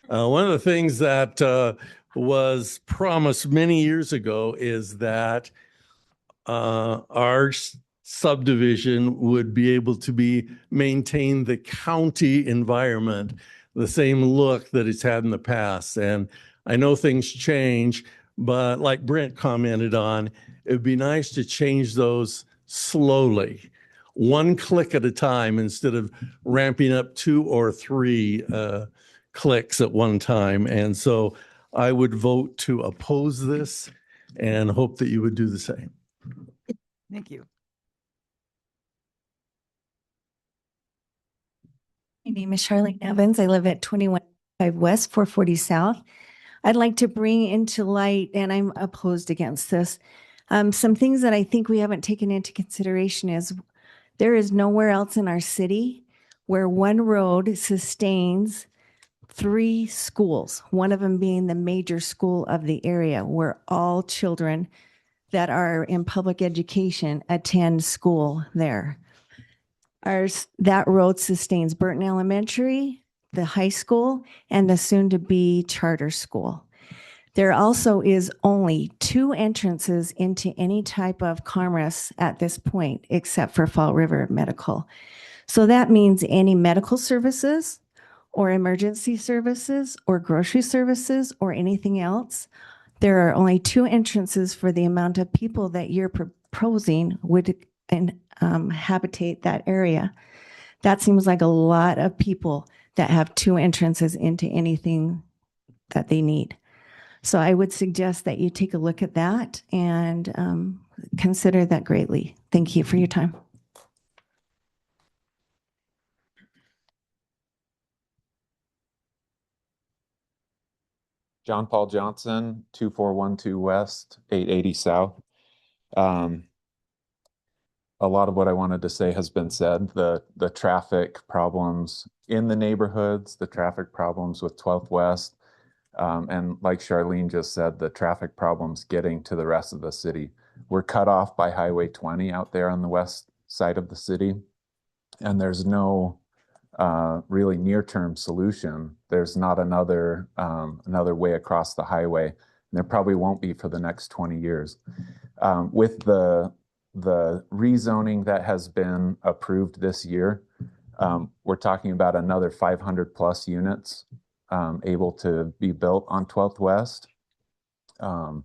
One of the things that was promised many years ago is that our subdivision would be able to maintain the county environment, the same look that it's had in the past. And I know things change, but like Brent commented on, it would be nice to change those slowly, one click at a time, instead of ramping up 2 or 3 clicks at one time. And so I would vote to oppose this and hope that you would do the same. Thank you. My name is Charlene Evans. I live at 2105 West, 440 South. I'd like to bring into light, and I'm opposed against this, some things that I think we haven't taken into consideration is there is nowhere else in our city where one road sustains 3 schools, one of them being the major school of the area where all children that are in public education attend school there. That road sustains Burton Elementary, the high school, and the soon-to-be charter school. There also is only 2 entrances into any type of commerce at this point, except for Fall River Medical. So that means any medical services or emergency services or grocery services or anything else, there are only 2 entrances for the amount of people that you're proposing would habitate that area. That seems like a lot of people that have two entrances into anything that they need. So I would suggest that you take a look at that and consider that greatly. Thank you for your time. John Paul Johnson, 2412 West, 880 South. A lot of what I wanted to say has been said. The traffic problems in the neighborhoods, the traffic problems with 12th West, and like Charlene just said, the traffic problems getting to the rest of the city. We're cut off by Highway 20 out there on the west side of the city, and there's no really near-term solution. There's not another way across the highway, and there probably won't be for the next 20 years. With the rezoning that has been approved this year, we're talking about another 500 plus units able to be built on 12th West. Now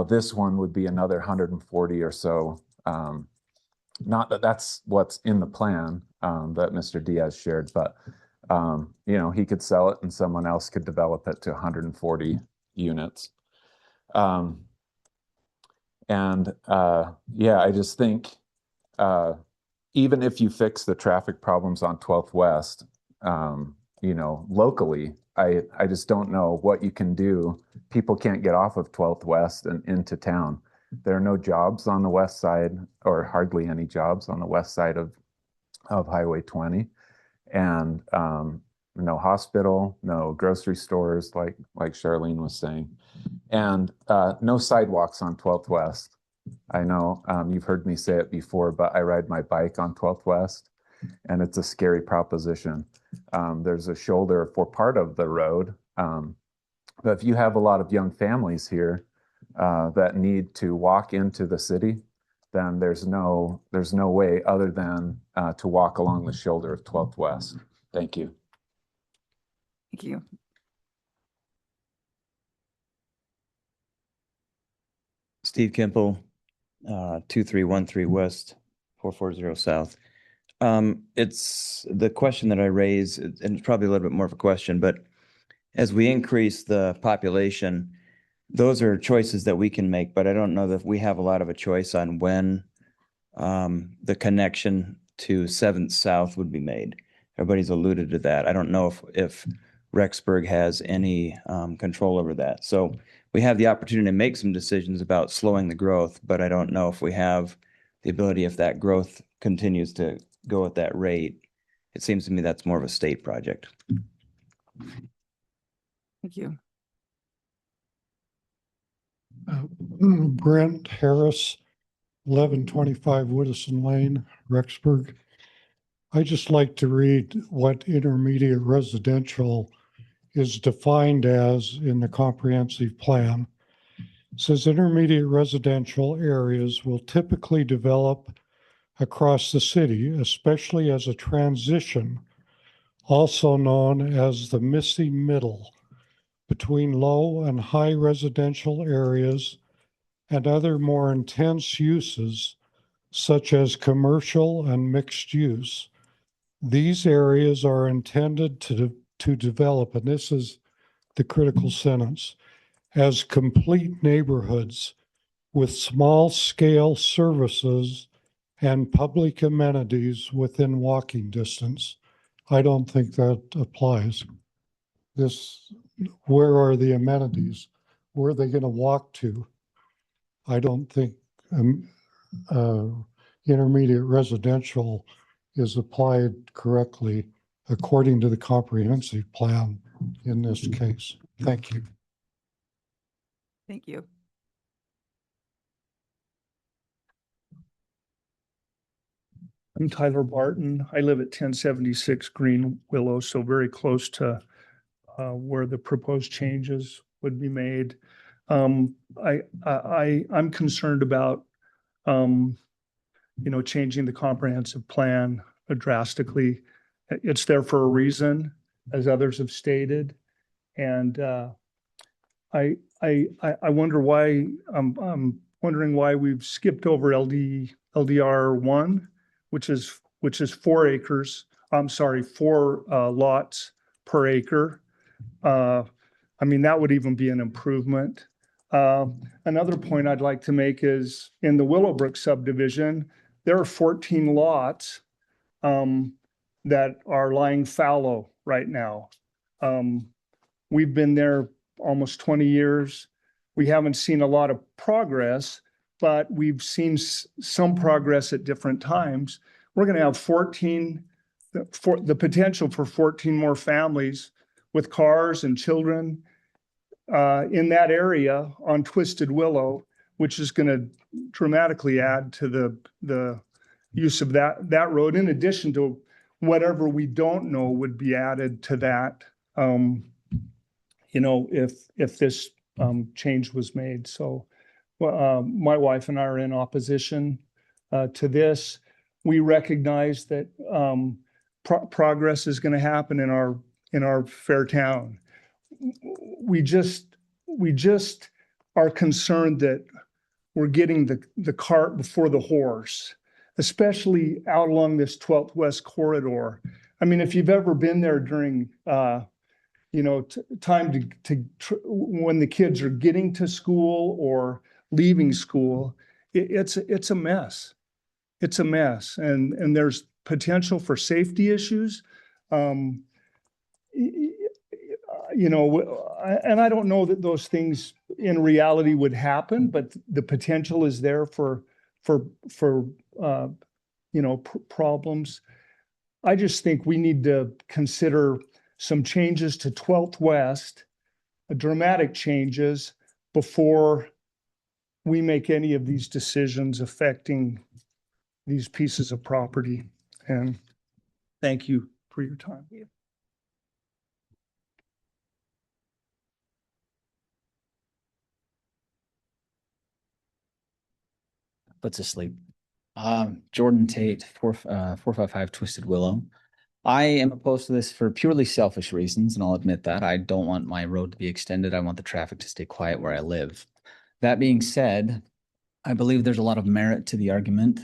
this one would be another 140 or so. Not that that's what's in the plan that Mr. Diaz shared, but you know, he could sell it and someone else could develop it to 140 units. Yeah, I just think even if you fix the traffic problems on 12th West, you know, locally, I just don't know what you can do. People can't get off of 12th West and into town. There are no jobs on the west side, or hardly any jobs on the west side of Highway 20, and no hospital, no grocery stores, like Charlene was saying, and no sidewalks on 12th West. I know you've heard me say it before, but I ride my bike on 12th West, and it's a scary proposition. There's a shoulder for part of the road, but if you have a lot of young families here that need to walk into the city, then there's no way other than to walk along the shoulder of 12th West. Thank you. Thank you. Steve Kimple, 2313 West, 440 South. It's the question that I raise, and it's probably a little bit more of a question, but as we increase the population, those are choices that we can make, but I don't know that we have a lot of a choice on when the connection to 7th South would be made. Everybody's alluded to that. I don't know if Rexburg has any control over that. So we have the opportunity to make some decisions about slowing the growth, but I don't know if we have the ability, if that growth continues to go at that rate. It seems to me that's more of a state project. Thank you. Brent Harris, 1125 Woodison Lane, Rexburg. I just like to read what intermediate residential is defined as in the comprehensive plan. It says intermediate residential areas will typically develop across the city, especially as a transition, also known as the missing middle, between low and high residential areas and other more intense uses, such as commercial and mixed use. These areas are intended to develop, and this is the critical sentence, as complete neighborhoods with small-scale services and public amenities within walking distance. I don't think that applies. Where are the amenities? Where are they going to walk to? I don't think intermediate residential is applied correctly according to the comprehensive plan in this case. Thank you. Thank you. I'm Tyler Barton. I live at 1076 Green Willow, so very close to where the proposed changes would be made. I'm concerned about, changing the comprehensive plan drastically. It's there for a reason, as others have stated, and I wonder why I'm wondering why we've skipped over LDR 1, which is 4 acres. I'm sorry, 4 lots per acre. I mean, that would even be an improvement. Another point I'd like to make is in the Willowbrook subdivision, there are 14 lots that are lying fallow right now. We've been there almost 20 years. We haven't seen a lot of progress, but we've seen some progress at different times. We're going to have 14, for the potential for 14 more families with cars and children in that area on Twisted Willow, which is going to dramatically add to the use of that road, in addition to whatever we don't know would be added to that, if this change was made. So my wife and I are in opposition to this. We recognize that progress is going to happen in our fair town. We just are concerned that we're getting the cart before the horse, especially out along this 12th West corridor. I mean, if you've ever been there during, time when the kids are getting to school or leaving school, it's a mess. It's a mess, and there's potential for safety issues. And I don't know that those things in reality would happen, but the potential is there for problems. I just think we need to consider some changes to 12th West, dramatic changes, before we make any of these decisions affecting these pieces of property. And thank you for your time. Puts us asleep. Jordan Tate, 455 Twisted Willow. I am opposed to this for purely selfish reasons, and I'll admit that. I don't want my road to be extended. I want the traffic to stay quiet where I live. That being said, I believe there's a lot of merit to the argument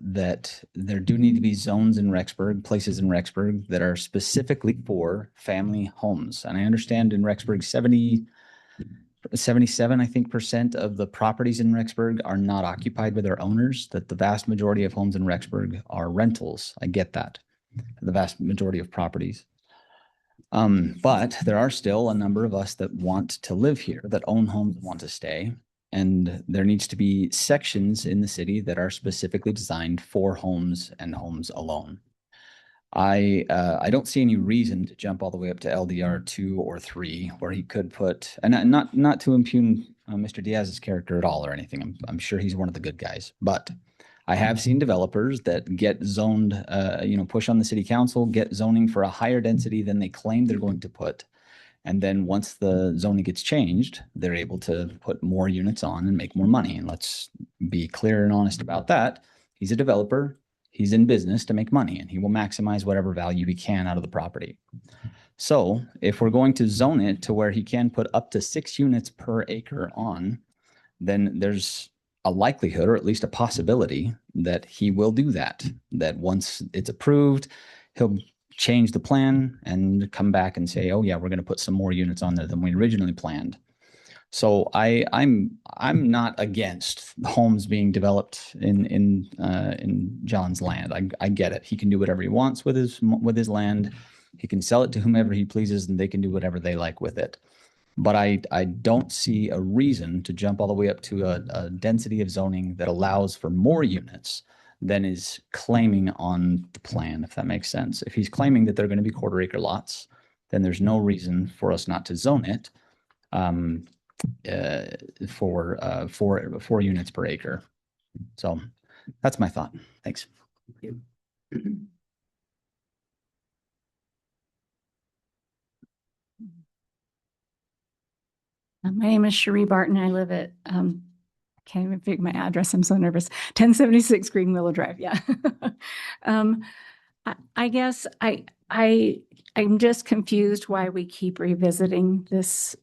that there do need to be zones in Rexburg, places in Rexburg that are specifically for family homes. And I understand in Rexburg, 77, I think, % of the properties in Rexburg are not occupied by their owners, that the vast majority of homes in Rexburg are rentals. I get that, the vast majority of properties. But there are still a number of us that want to live here, that own homes and want to stay. And there needs to be sections in the city that are specifically designed for homes and homes alone. I don't see any reason to jump all the way up to LDR 2 or 3, where he could put, and not to impugn Mr. Diaz's character at all or anything. I'm sure he's one of the good guys, but I have seen developers that get zoned, push on the city council, get zoning for a higher density than they claim they're going to put. And then once the zoning gets changed, they're able to put more units on and make more money. And let's be clear and honest about that. He's a developer. He's in business to make money, and he will maximize whatever value he can out of the property. So if we're going to zone it to where he can put up to 6 units per acre on, then there's a likelihood, or at least a possibility, that he will do that. That once it's approved, he'll change the plan and come back and say, oh yeah, we're going to put some more units on there than we originally planned. So I'm not against homes being developed in John's land. I get it. He can do whatever he wants with his land. He can sell it to whomever he pleases, and they can do whatever they like with it. But I don't see a reason to jump all the way up to a density of zoning that allows for more units than is claiming on the plan, if that makes sense. If he's claiming that they're going to be quarter-acre lots, then there's no reason for us not to zone it for 4 units per acre. So that's my thought. Thanks. My name is Cherie Barton. I live at, can't even figure my address. I'm so nervous. 1076 Green Willow Drive. Yeah. I guess I I'm just confused why we keep revisiting this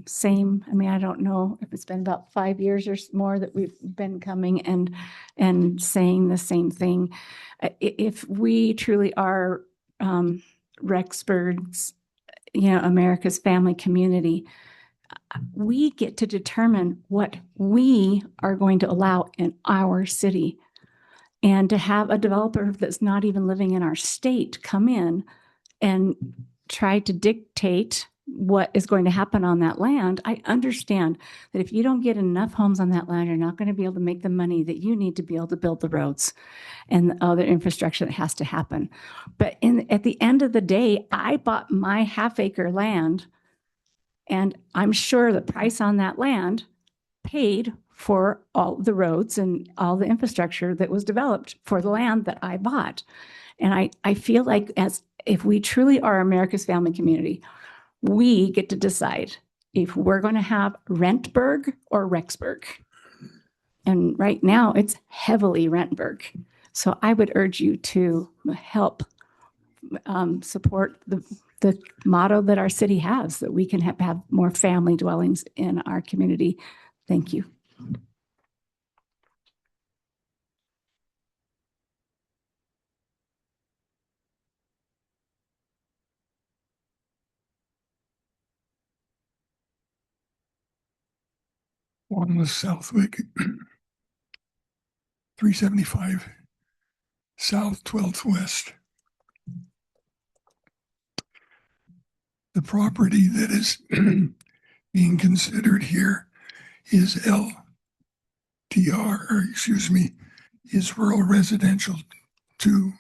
same, I mean, I don't know if it's been about 5 years or more that we've been coming and saying the same thing. If we truly are Rexburg's, America's family community, we get to determine what we are going to allow in our city. And to have a developer that's not even living in our state come in and try to dictate what is going to happen on that land, I understand that if you don't get enough homes on that land, you're not going to be able to make the money that you need to be able to build the roads and the other infrastructure that has to happen. But at the end of the day, I bought my half-acre land, and I'm sure the price on that land paid for all the roads and all the infrastructure that was developed for the land that I bought. And I feel like if we truly are America's family community, we get to decide if we're going to have Rentburg or Rexburg. And right now it's heavily Rentburg. So I would urge you to help support the motto that our city has, that we can have more family dwellings in our community. Thank you. One was Southwick, 375 South 12th West. The property that is being considered here is is rural residential 2.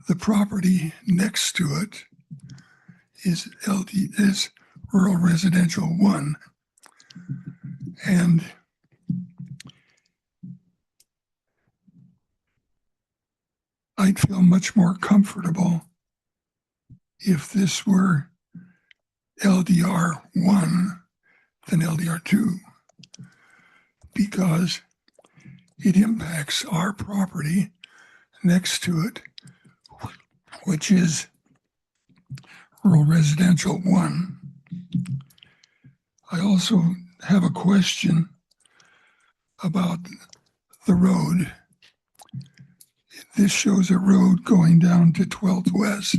The property next to it is rural residential 1. And I'd feel much more comfortable if this were LDR 1 than LDR 2, because it impacts our property next to it, which is rural residential 1. I also have a question about the road. This shows a road going down to 12th West.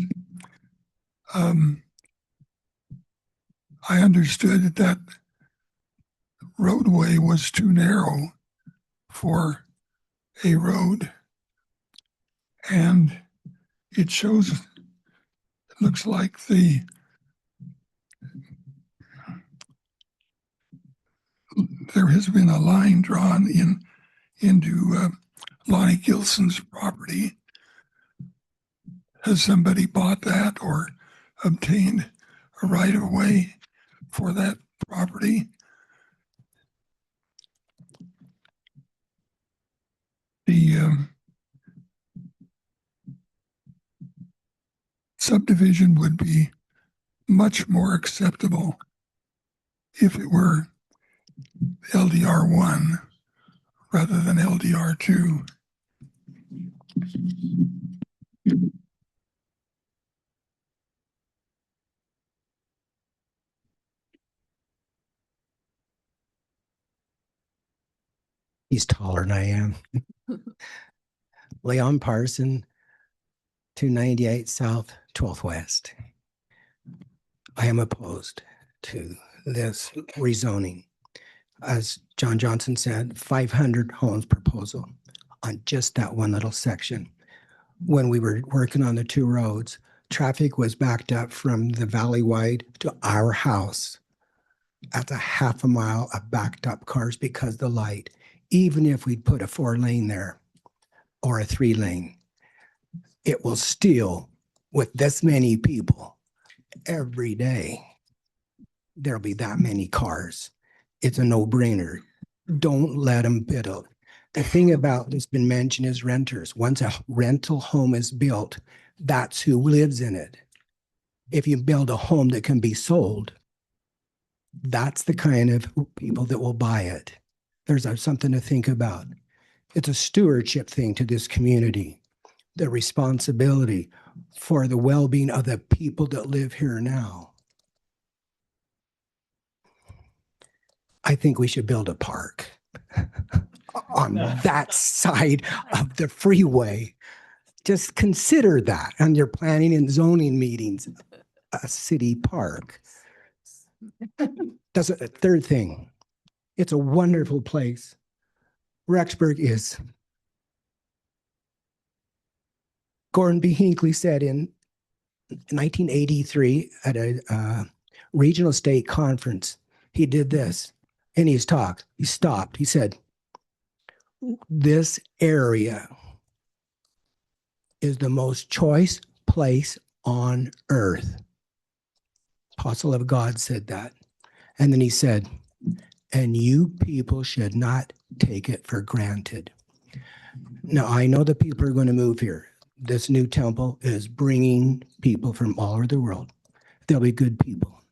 I understood that that roadway was too narrow for a road, and it shows, it looks like there has been a line drawn into Lonnie Gilson's property. Has somebody bought that or obtained a right of way for that property? The subdivision would be much more acceptable if it were LDR 1 rather than LDR 2. He's taller than I am. Leon Parson, 298 South, 12th West. I am opposed to this rezoning. As John Johnson said, 500 homes proposal on just that one little section. When we were working on the 2 roads, traffic was backed up from the Valleywide to our house. That's a half a mile of backed up cars because of the light. Even if we'd put a 4-lane there or a 3-lane, it will still, with this many people every day, there'll be that many cars. It's a no-brainer. Don't let them build. The thing about that's been mentioned is renters. Once a rental home is built, that's who lives in it. If you build a home that can be sold, that's the kind of people that will buy it. There's something to think about. It's a stewardship thing to this community. the responsibility for the well-being of the people that live here now. I think we should build a park on that side of the freeway. Just consider that on your planning and zoning meetings, a city park. That's a third thing. It's a wonderful place. Rexburg is. Gordon B. Hinckley said in 1983 at a regional state conference, he did this in his talk. He stopped. He said, "This area is the most choice place on earth." Apostle of God said that. And then he said, "And you people should not take it for granted." Now, I know the people are going to move here. This new temple is bringing people from all over the world. They'll be good people.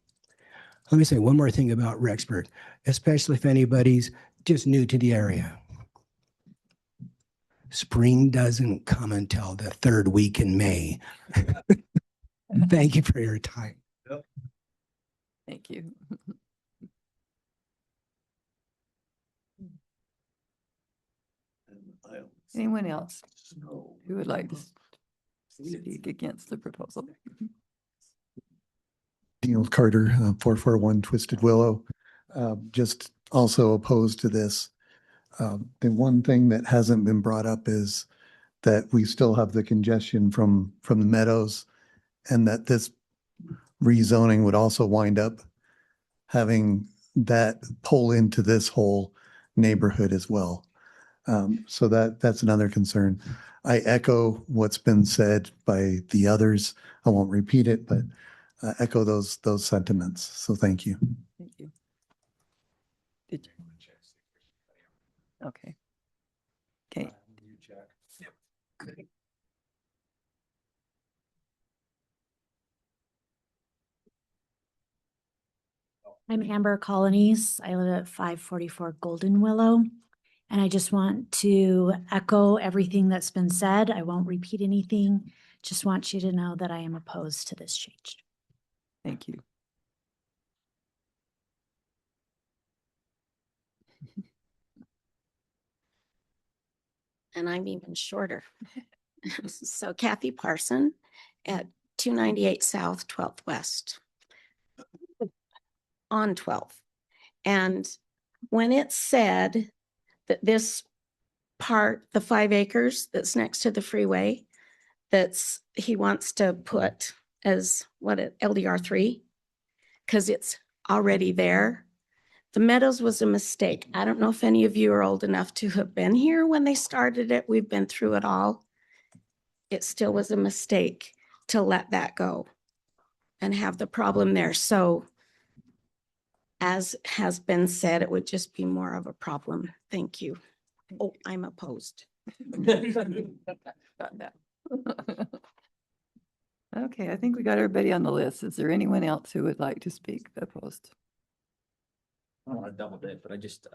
Let me say one more thing about Rexburg, especially if anybody's just new to the area. Spring doesn't come until the third week in May. Thank you for your time. Thank you. Anyone else who would like to speak against the proposal? Neil Carter, 441 Twisted Willow. Just also opposed to this. The one thing that hasn't been brought up is that we still have the congestion from the meadows, and that this rezoning would also wind up having that pull into this whole neighborhood as well. So that's another concern. I echo what's been said by the others. I won't repeat it, but echo those sentiments. So thank you. Thank you. Did you? Okay. Okay. I'm Amber Colonies. I live at 544 Golden Willow. And I just want to echo everything that's been said. I won't repeat anything. Just want you to know that I am opposed to this change. Thank you. And I'm even shorter. So Kathy Parson at 298 South 12th West on 12th. And when it said that this part, the 5 acres that's next to the freeway, he wants to put as LDR 3, because it's already there. The Meadows was a mistake. I don't know if any of you are old enough to have been here when they started it. We've been through it all. It still was a mistake to let that go and have the problem there. So as has been said, it would just be more of a problem. Thank you. Oh, I'm opposed. Got that. Okay, I think we got everybody on the list. Is there anyone else who would like to speak opposed? I don't want to double dip, but I just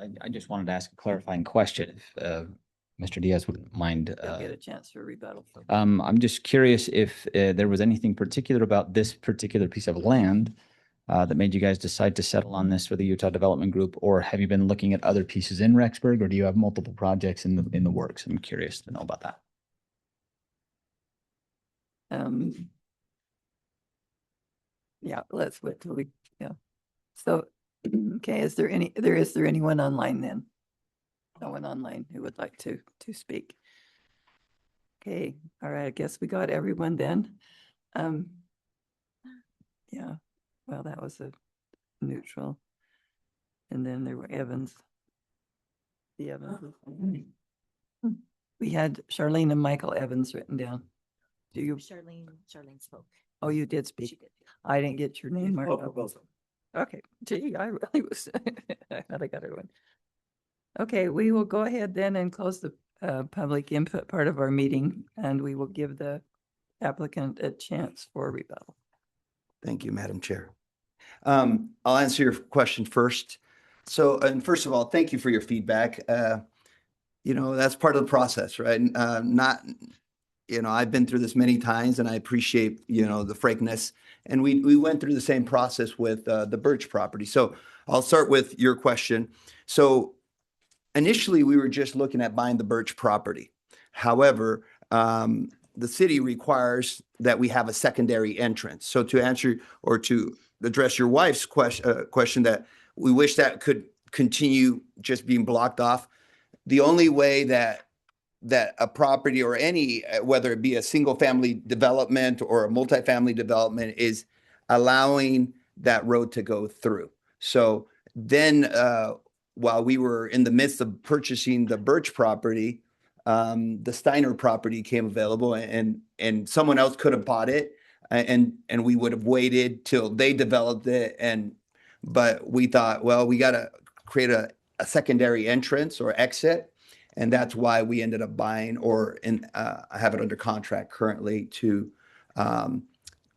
wanted to ask a clarifying question. If Mr. Diaz wouldn't mind. You'll get a chance for rebuttal. I'm just curious if there was anything particular about this particular piece of land that made you guys decide to settle on this for the Utah Development Group, or have you been looking at other pieces in Rexburg, or do you have multiple projects in the works? I'm curious to know about that. Yeah, let's wait till so, okay, is there anyone online then? No one online who would like to speak? Okay, all right, I guess we got everyone then. Yeah, well, that was a neutral. And then there were Evans. The Evans. We had Charlene and Michael Evans written down. Do you? Charlene spoke. Oh, you did speak. I didn't get your name marked up. Okay, gee, I really was, I thought I got everyone. Okay, we will go ahead then and close the public input part of our meeting, and we will give the applicant a chance for rebuttal. Thank you, Madam Chair. I'll answer your question first. So, and first of all, thank you for your feedback. That's part of the process, right? I've been through this many times and I appreciate, the frankness. And we went through the same process with the Birch property. So I'll start with your question. So initially, we were just looking at buying the Birch property. However, the city requires that we have a secondary entrance. So to answer or to address your wife's question that we wish that could continue just being blocked off, the only way that a property or any, whether it be a single family development or a multifamily development, is allowing that road to go through. So then while we were in the midst of purchasing the Birch property, the Steiner property came available, and someone else could have bought it, and we would have waited till they developed it. But we thought, well, we got to create a secondary entrance or exit. And that's why we ended up buying, I have it under contract currently to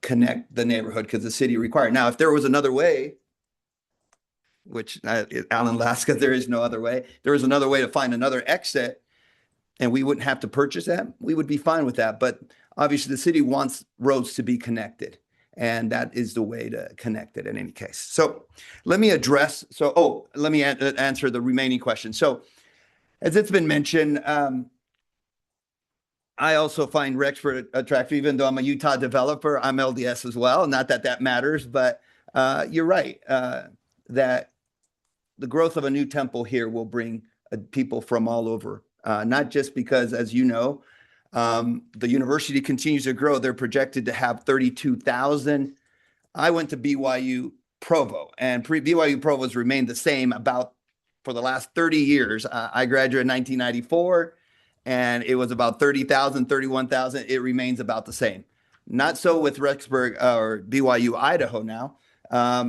connect the neighborhood because the city required. Now, if there was another way, which Alan Laska, there is no other way. There was another way to find another exit and we wouldn't have to purchase that, we would be fine with that. But obviously the city wants roads to be connected, and that is the way to connect it in any case. So let me answer the remaining questions. So as it's been mentioned, I also find Rexburg attractive, even though I'm a Utah developer. I'm LDS as well. Not that that matters, but you're right that the growth of a new temple here will bring people from all over, not just because, as you know, the university continues to grow. They're projected to have 32,000. I went to BYU Provo, and BYU Provo has remained the same for the last 30 years. I graduated in 1994, and it was about 30,000, 31,000. It remains about the same. Not so with Rexburg or BYU Idaho now.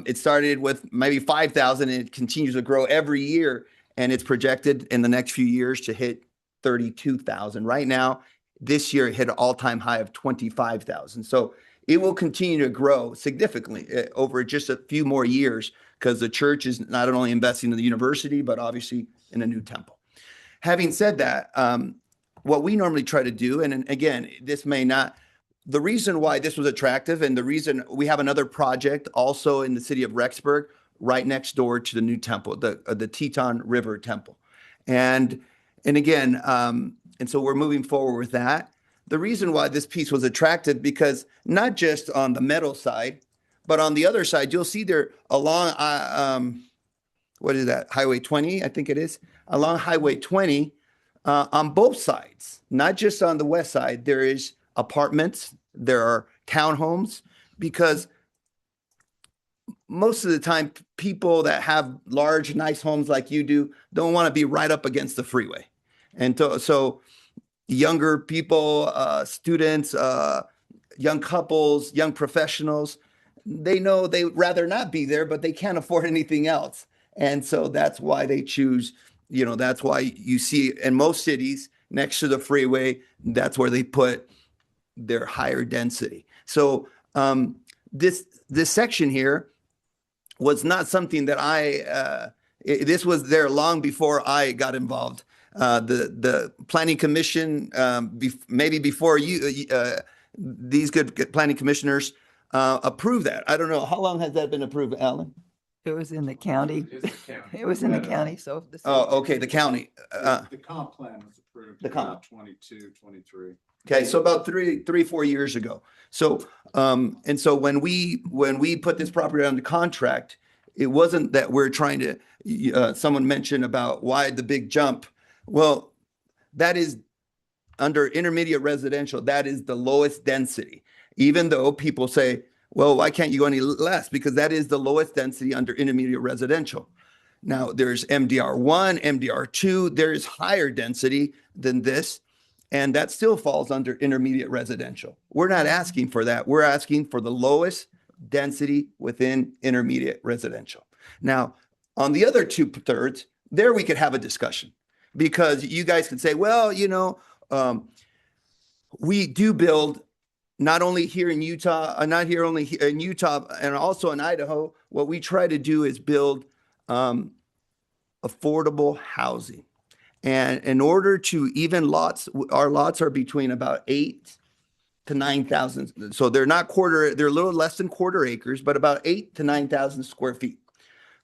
It started with maybe 5,000, and it continues to grow every year, and it's projected in the next few years to hit 32,000. Right now, this year it hit an all-time high of 25,000. So it will continue to grow significantly over just a few more years, because the church is not only investing in the university, but obviously in a new temple. Having said that, what we normally try to do, and again, the reason why this was attractive, and the reason we have another project also in the city of Rexburg, right next door to the new temple, the Teton River Temple. And again, and so we're moving forward with that. The reason why this piece was attractive, because not just on the metal side, but on the other side, you'll see there along, what is that, Highway 20, I think it is, along Highway 20, on both sides, not just on the west side, there is apartments, there are townhomes, because most of the time, people that have large, nice homes like you do don't want to be right up against the freeway. And so younger people, students, young couples, young professionals, they know they'd rather not be there, but they can't afford anything else. And so that's why they choose, that's why you see in most cities next to the freeway, that's where they put their higher density. So this section here was not something that this was there long before I got involved. The planning commission, maybe before you, these good planning commissioners approved that. I don't know. How long has that been approved, Alan? It was in the county. It was in the county, so. Oh, okay, the county. The comp plan was approved in 22, 23. Okay, so about 4 years ago. So, and so when we put this property under contract, it wasn't that we're trying to, someone mentioned about why the big jump. Well, that is under intermediate residential, that is the lowest density. Even though people say, well, why can't you go any less? Because that is the lowest density under intermediate residential. Now there's MDR1, MDR2, there is higher density than this, and that still falls under intermediate residential. We're not asking for that. We're asking for the lowest density within intermediate residential. Now, on the other 2/3, there we could have a discussion, because you guys could say, well, we do build not only here in Utah, not here only in Utah, and also in Idaho. What we try to do is build affordable housing. And in order to even lots, our lots are between about 8 to 9,000. So they're not they're a little less than quarter acres, but about 8 to 9,000 square feet.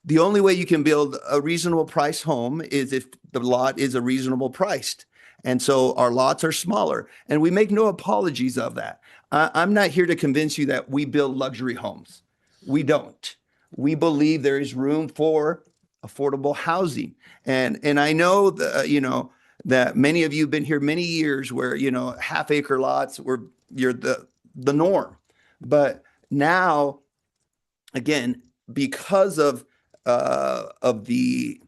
The only way you can build a reasonable price home is if the lot is a reasonable priced. And so our lots are smaller, and we make no apologies of that. I'm not here to convince you that we build luxury homes. We don't. We believe there is room for affordable housing. And I know that, that many of you have been here many years where, half acre lots you're the norm. But now, again, because of the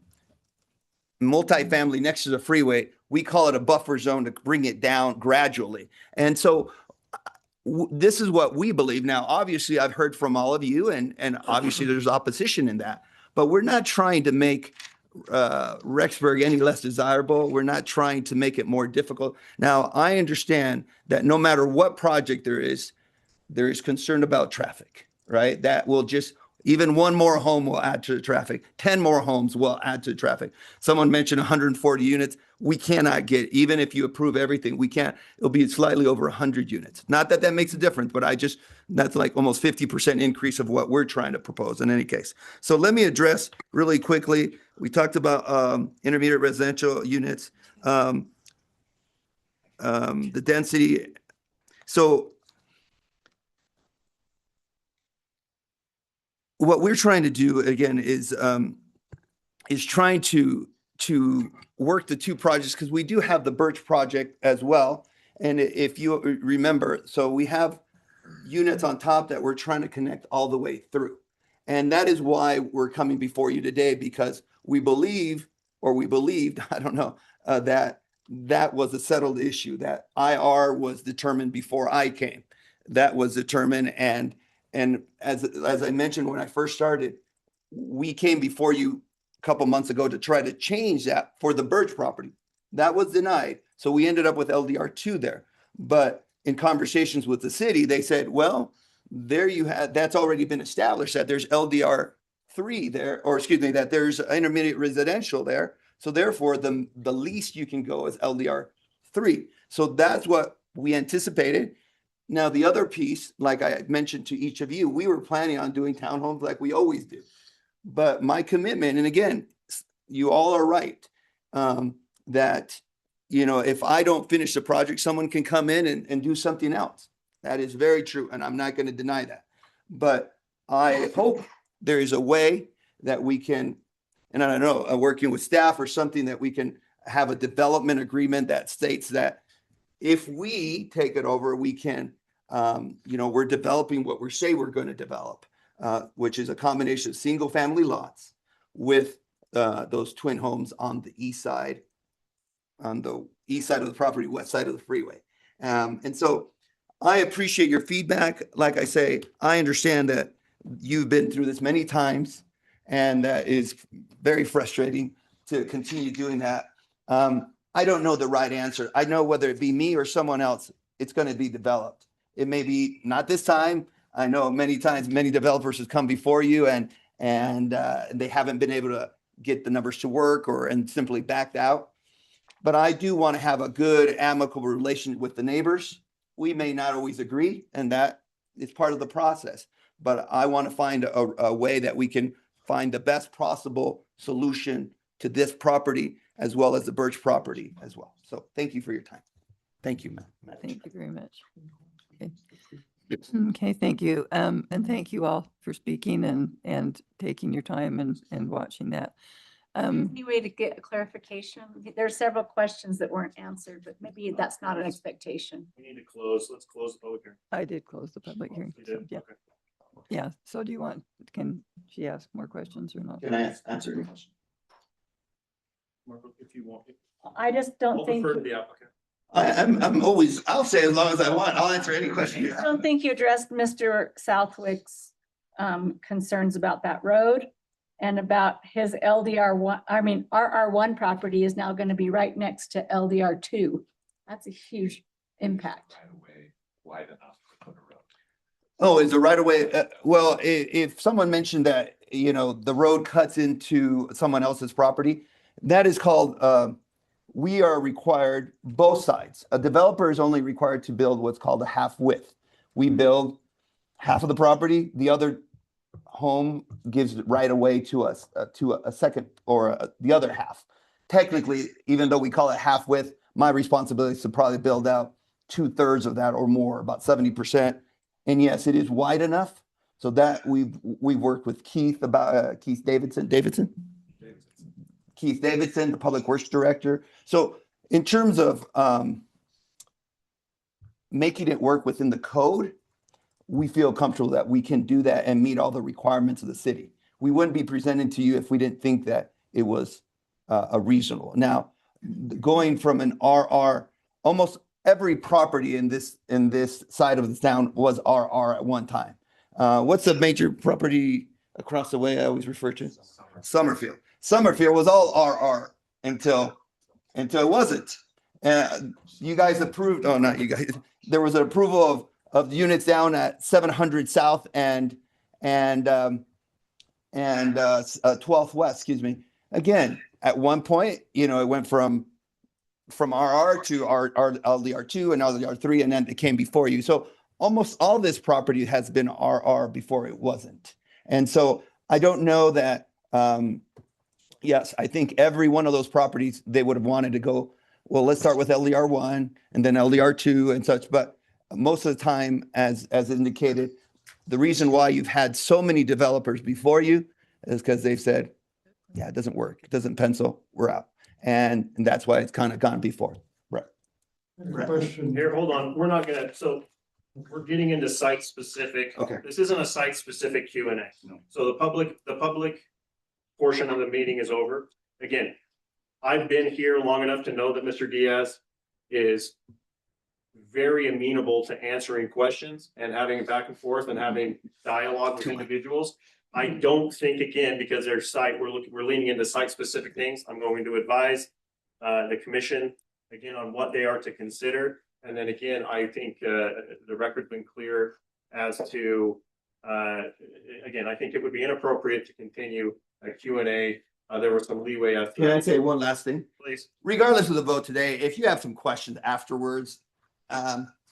multifamily next to the freeway, we call it a buffer zone to bring it down gradually. And so this is what we believe. Now, obviously, I've heard from all of you, and obviously there's opposition in that, but we're not trying to make Rexburg any less desirable. We're not trying to make it more difficult. Now, I understand that no matter what project there is concern about traffic, right? That will just, even one more home will add to the traffic. 10 more homes will add to the traffic. Someone mentioned 140 units. We cannot get, even if you approve everything, we can't, it'll be slightly over 100 units. Not that that makes a difference, but that's like almost 50% increase of what we're trying to propose in any case. So let me address really quickly. We talked about intermediate residential units, the density. So what we're trying to do again is trying to work the two projects, because we do have the Birch project as well. And if you remember, so we have units on top that we're trying to connect all the way through. And that is why we're coming before you today, because we believed, I don't know, that was a settled issue, that IR was determined before I came. That was determined. And as I mentioned, when I first started, we came before you a couple months ago to try to change that for the Birch property. That was denied. So we ended up with LDR2 there. But in conversations with the city, they said, well, there you had, that's already been established that there's LDR3 there, or excuse me, that there's intermediate residential there. So therefore, the least you can go is LDR3. So that's what we anticipated. Now, the other piece, like I mentioned to each of you, we were planning on doing townhomes like we always do. But my commitment, and again, you all are right, that, if I don't finish the project, someone can come in and do something else. That is very true, and I'm not going to deny that. But I hope there is a way that we can, and I don't know, working with staff or something, that we can have a development agreement that states that if we take it over, we can, we're developing what we say we're going to develop, which is a combination of single family lots with those twin homes on the east side of the property, west side of the freeway. And so I appreciate your feedback. Like I say, I understand that you've been through this many times, and that is very frustrating to continue doing that. I don't know the right answer. I know whether it be me or someone else, it's going to be developed. It may be not this time. I know many times, many developers have come before you and they haven't been able to get the numbers to work and simply backed out. But I do want to have a good, amicable relationship with the neighbors. We may not always agree, and that is part of the process. But I want to find a way that we can find the best possible solution to this property as well as the Birch property as well. So thank you for your time. Thank you, ma'am. Thank you very much. Okay. Okay, thank you. And thank you all for speaking and taking your time and watching that. Any way to get a clarification? There are several questions that weren't answered, but maybe that's not an expectation. We need to close. Let's close the public hearing. I did close the public hearing. You did? So, yeah. Okay. Yeah. So do you want, can she ask more questions or not? Can I answer your question? Marco, if you want. I just don't I'll think. defer to the applicant. I'll say as long as I want. I'll answer any question you I have. don't think you addressed Mr. Southwick's concerns about that road and about his LDR1. I mean, RR1 property is now going to be right next to LDR2. That's a huge impact. Wide enough to put a road. Oh, is the right of way? Well, if someone mentioned that, the road cuts into someone else's property, that is called we are required, both sides, a developer is only required to build what's called a half width. We build half of the property, the other home gives right away to us, to a second or the other half. Technically, even though we call it half width, my responsibility is to probably build out 2/3 of that or more, about 70%. And yes, it is wide enough. So that we've worked with Keith about Keith Davidson, Keith Davidson, the Public Works Director. So in terms of making it work within the code, we feel comfortable that we can do that and meet all the requirements of the city. We wouldn't be presenting to you if we didn't think that it was a reasonable. Now, going from an RR, almost every property in this side of the town was RR at one time. What's the major property across the way I always refer to? Summerfield. Summerfield was all RR until it wasn't. You guys approved, oh, not you guys, there was an approval of the units down at 700 South and 12th West, excuse me. Again, at one point, it went from RR to LDR2 and LDR3, and then it came before you. So almost all this property has been RR before it wasn't. And so I don't know that, yes, I think every one of those properties, they would have wanted to go, well, let's start with LDR1 and then LDR2 and such. But most of the time, as indicated, the reason why you've had so many developers before you is because they've said, yeah, it doesn't work. It doesn't pencil. We're out. And that's why it's kind of gone before. Right. Question here, hold on. We're not gonna, so we're getting into site specific. Okay. This isn't a site specific Q&A. No. So the public portion of the meeting is over. Again, I've been here long enough to know that Mr. Diaz is very amenable to answering questions and having back and forth and having dialogue with individuals. I don't think, again, because there's we're leaning into site specific things. I'm going to advise the commission again on what they are to consider. And then again, I think the record's been clear as to, again, I think it would be inappropriate to continue a Q&A. There was some leeway. Can I say one last thing? Please. Regardless of the vote today, if you have some questions afterwards,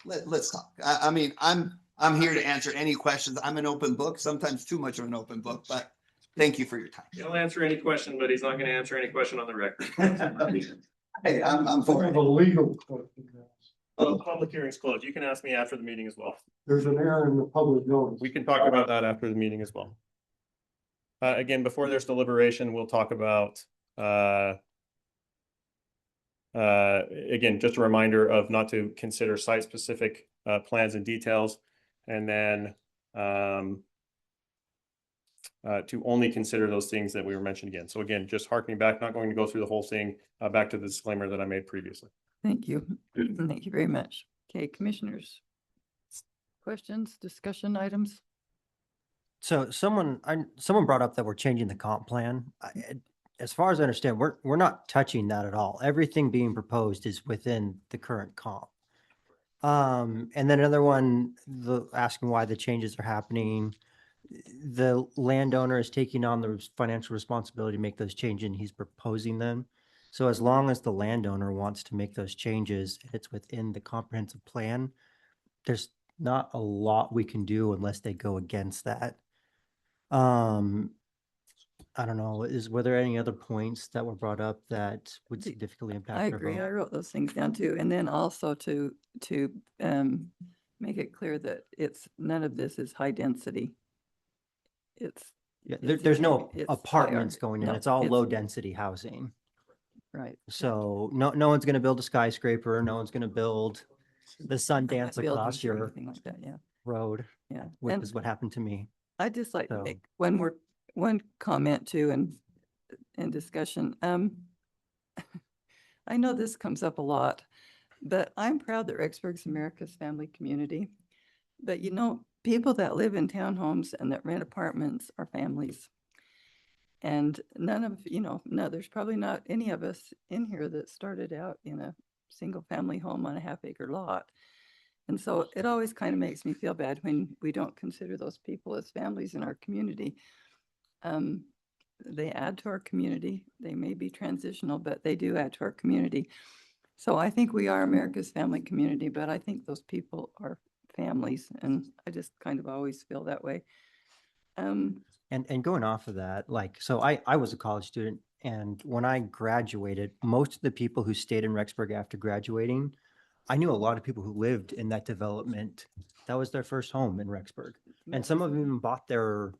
let's talk. I mean, I'm here to answer any questions. I'm an open book, sometimes too much of an open book, but thank you for your time. He'll answer any question, but he's not going to answer any question on the record. Hey, I'm for it. A legal question. The public hearing's closed. You can ask me after the meeting as well. There's an error in the public notice. We can talk about that after the meeting as well. Again, before there's deliberation, we'll talk about, again, just a reminder of not to consider site-specific plans and details, and then to only consider those things that we were mentioned again. So again, just harkening back, not going to go through the whole thing, back to the disclaimer that I made previously. Thank you. Thank you very much. Okay, commissioners. Questions, discussion items? So someone brought up that we're changing the comp plan. As far as I understand, we're not touching that at all. Everything being proposed is within the current comp. And then another one, asking why the changes are happening. The landowner is taking on the financial responsibility to make those changes, and he's proposing them. So as long as the landowner wants to make those changes, it's within the comprehensive plan. There's not a lot we can do unless they go against that. I don't know, were there any other points that were brought up that would significantly impact? I agree. I wrote those things down too. And then also to make it clear that none of this is high density. There's no apartments going in. No, It's all low density housing. Right. So no one's going to build a skyscraper. No one's going to build the Sundance across your like that, yeah. road. Yeah. Which is what happened to me. I just like to make one comment too and discussion. I know this comes up a lot, but I'm proud that Rexburg's America's family community. But people that live in townhomes and that rent apartments are families. And there's probably not any of us in here that started out in a single family home on a half-acre lot. And so it always kind of makes me feel bad when we don't consider those people as families in our community. they add to our community. They may be transitional, but they do add to our community. So I think we are America's family community, but I think those people are families, and I just kind of always feel that way. And going off of that, like, so I was a college student, and when I graduated, most of the people who stayed in Rexburg after graduating, I knew a lot of people who lived in that development. That was their first home in Rexburg. And some of them even bought their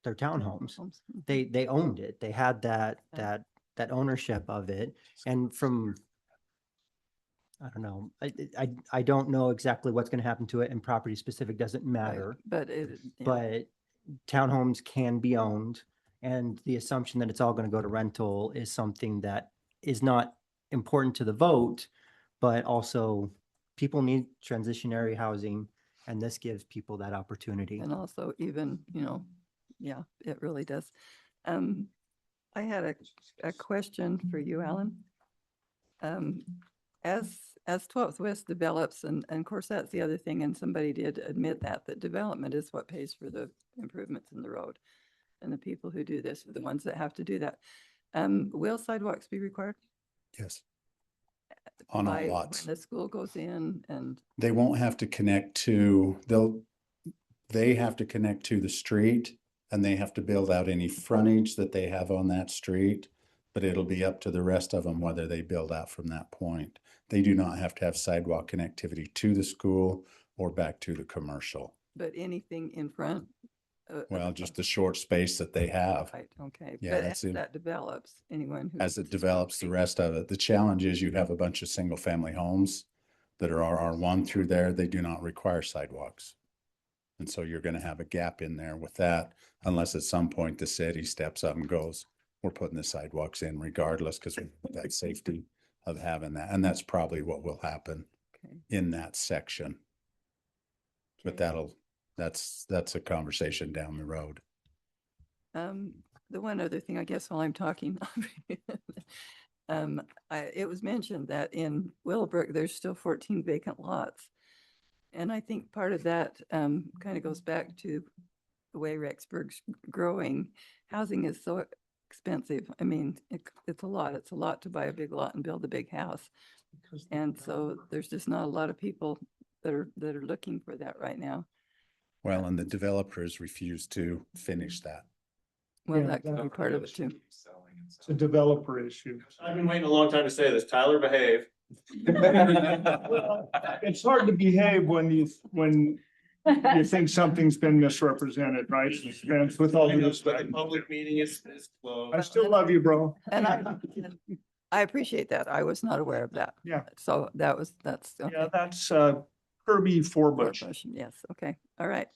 townhomes. They owned it. They had that ownership of it. And from, I don't know, I don't know exactly what's going to happen to it, and property specific doesn't matter. But But townhomes can be owned, and the assumption that it's all going to go to rental is something that is not important to the vote, but also people need transitionary housing, and this gives people that opportunity. And also even, yeah, it really does. I had a question for you, Alan. As 12th West develops, and of course, that's the other thing, and somebody did admit that development is what pays for the improvements in the road. And the people who do this are the ones that have to do that. Will sidewalks be required? Yes. On all By lots. when the school goes in and, They won't have to connect to, they have to connect to the street, and they have to build out any frontage that they have on that street. But it'll be up to the rest of them whether they build out from that point. They do not have to have sidewalk connectivity to the school or back to the commercial. but anything in front? Well, just the short space that they have. Right, okay. Yeah, But that's as it. that develops, anyone who. As it develops the rest of it. The challenge is you have a bunch of single family homes that are R1 through there. They do not require sidewalks. And so you're going to have a gap in there with that, unless at some point the city steps up and goes, we're putting the sidewalks in regardless, because that safety of having that. And that's probably what will happen in that section. But that's a conversation down the road. The one other thing, I guess, while I'm talking, it was mentioned that in Willowbrook, there's still 14 vacant lots. And I think part of that kind of goes back to the way Rexburg's growing. Housing is so expensive. I mean, it's a lot. It's a lot to buy a big lot and build a big house. And so there's just not a lot of people that are looking for that right now. Well, and the developers refuse to finish that. Well, that could be part of it too. It's a developer issue. I've been waiting a long time to say this. Tyler, behave. It's hard to behave when you think something's been misrepresented, right? And with all due respect. Public meeting is closed. I still love you, bro. And I appreciate that. I was not aware of that. Yeah. So that's. Okay. Yeah, that's Kirby Forbush. Yes, okay, all right.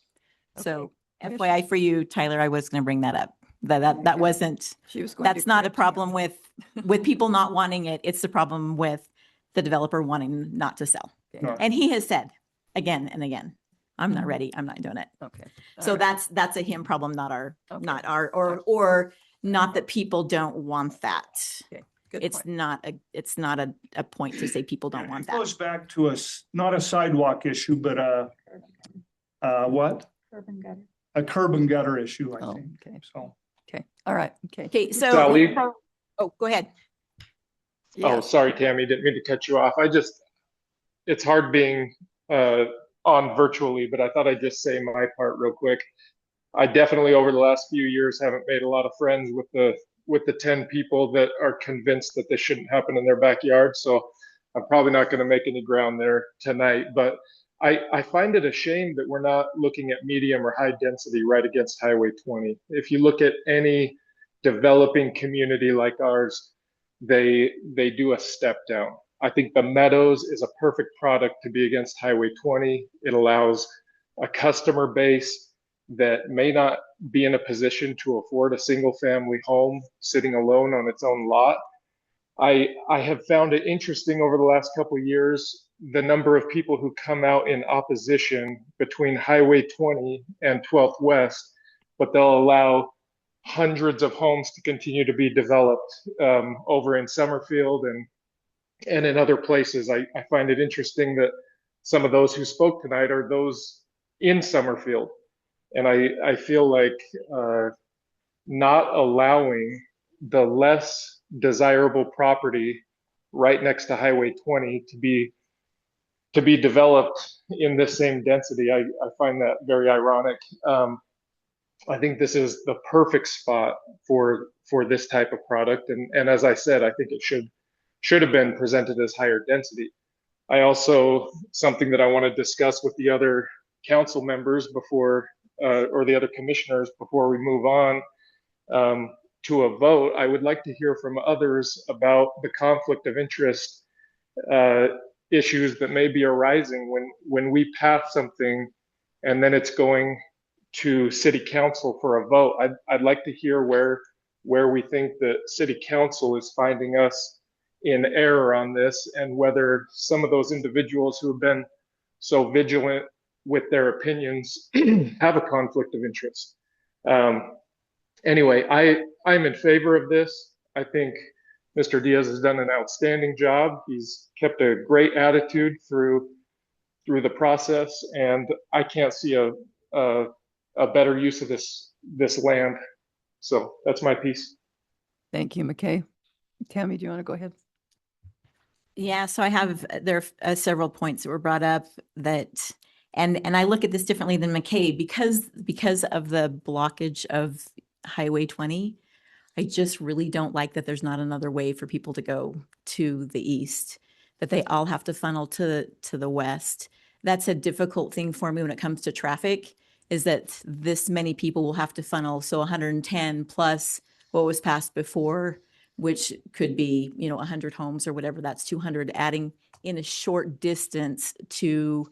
So Okay. FYI for you, Tyler, I was going to bring that up. That wasn't, She was going that's to not a correct me. problem with people not wanting it. It's the problem with the developer wanting not to sell. No. And he has said again and again, I'm not ready. I'm not doing it. Okay. So all right. that's a him problem, not our, Okay. not our, or not that people don't want that. Okay, good It's point. not a point to say people don't want It that. goes back to not a sidewalk issue, but what? A curb and gutter issue, I Oh, think. okay. So. Okay, all right, okay. Okay, so, Sally? oh, go ahead. Oh, sorry, Tammy, didn't mean to cut you off. It's hard being on virtually, but I thought I'd just say my part real quick. I definitely over the last few years haven't made a lot of friends with the 10 people that are convinced that this shouldn't happen in their backyard. So I'm probably not going to make any ground there tonight, but I find it a shame that we're not looking at medium or high density right against Highway 20. If you look at any developing community like ours, they do a step down. I think the Meadows is a perfect product to be against Highway 20. It allows a customer base that may not be in a position to afford a single family home sitting alone on its own lot. I have found it interesting over the last couple of years, the number of people who come out in opposition between Highway 20 and 12th West, but they'll allow hundreds of homes to continue to be developed over in Summerfield and in other places. I find it interesting that some of those who spoke tonight are those in Summerfield. And I feel like not allowing the less desirable property right next to Highway 20 to be developed in this same density. I find that very ironic. I think this is the perfect spot for this type of product. And as I said, I think it should have been presented as higher density. I also, something that I want to discuss with the other council members before, or the other commissioners before we move on to a vote, I would like to hear from others about the conflict of interest issues that may be arising when we pass something and then it's going to city council for a vote. I'd like to hear where we think that city council is finding us in error on this, and whether some of those individuals who have been so vigilant with their opinions have a conflict of interest. Anyway, I'm in favor of this. I think Mr. Diaz has done an outstanding job. He's kept a great attitude through the process, and I can't see a better use of this land. So that's my piece. Thank you, McKay. Tammy, do you want to go ahead? Yeah, so there are several points that were brought up that, and I look at this differently than McKay because of the blockage of Highway 20. I just really don't like that there's not another way for people to go to the east, that they all have to funnel to the west. That's a difficult thing for me when it comes to traffic, is that this many people will have to funnel. So 110 plus what was passed before, which could be, 100 homes or whatever, that's 200, adding in a short distance to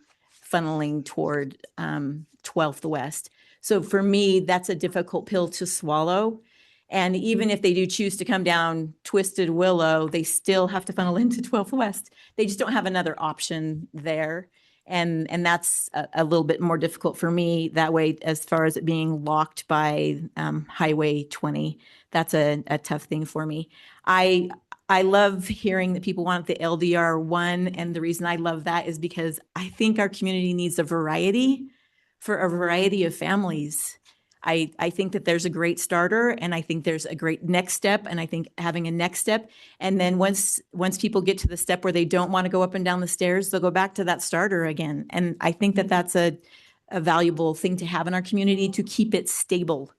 funneling toward 12th West. So for me, that's a difficult pill to swallow. And even if they do choose to come down Twisted Willow, they still have to funnel into 12th West. They just don't have another option there. And that's a little bit more difficult for me that way, as far as it being locked by Highway 20. That's a tough thing for me. I love hearing that people want the LDR 1. And the reason I love that is because I think our community needs a variety of families. I think that there's a great starter, and I think there's a great next step, and I think having a next step, and then once people get to the step where they don't want to go up and down the stairs, they'll go back to that starter again. And I think that that's a valuable thing to have in our community to keep it stable.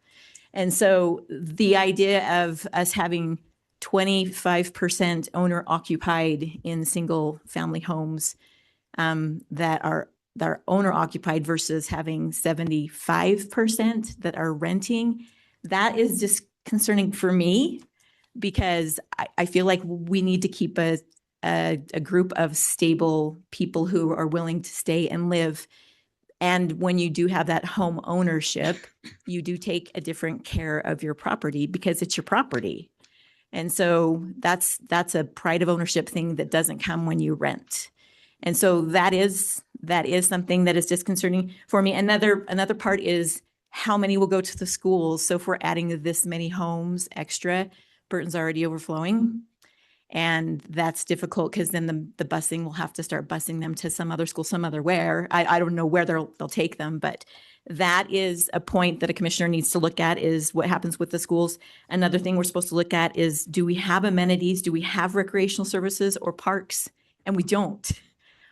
And so the idea of us having 25% owner occupied in single family homes that are owner occupied versus having 75% that are renting, that is just concerning for me, because I feel like we need to keep a group of stable people who are willing to stay and live. And when you do have that home ownership, you do take a different care of your property because it's your property. And so that's a pride of ownership thing that doesn't come when you rent. And so that is something that is disconcerting for me. Another part is how many will go to the schools. So if we're adding this many homes extra, Burton's already overflowing. And that's difficult because then the busing will have to start busing them to some other school, some other where. I don't know where they'll take them, but that is a point that a commissioner needs to look at, is what happens with the schools. Another thing we're supposed to look at is, do we have amenities? Do we have recreational services or parks? And we don't.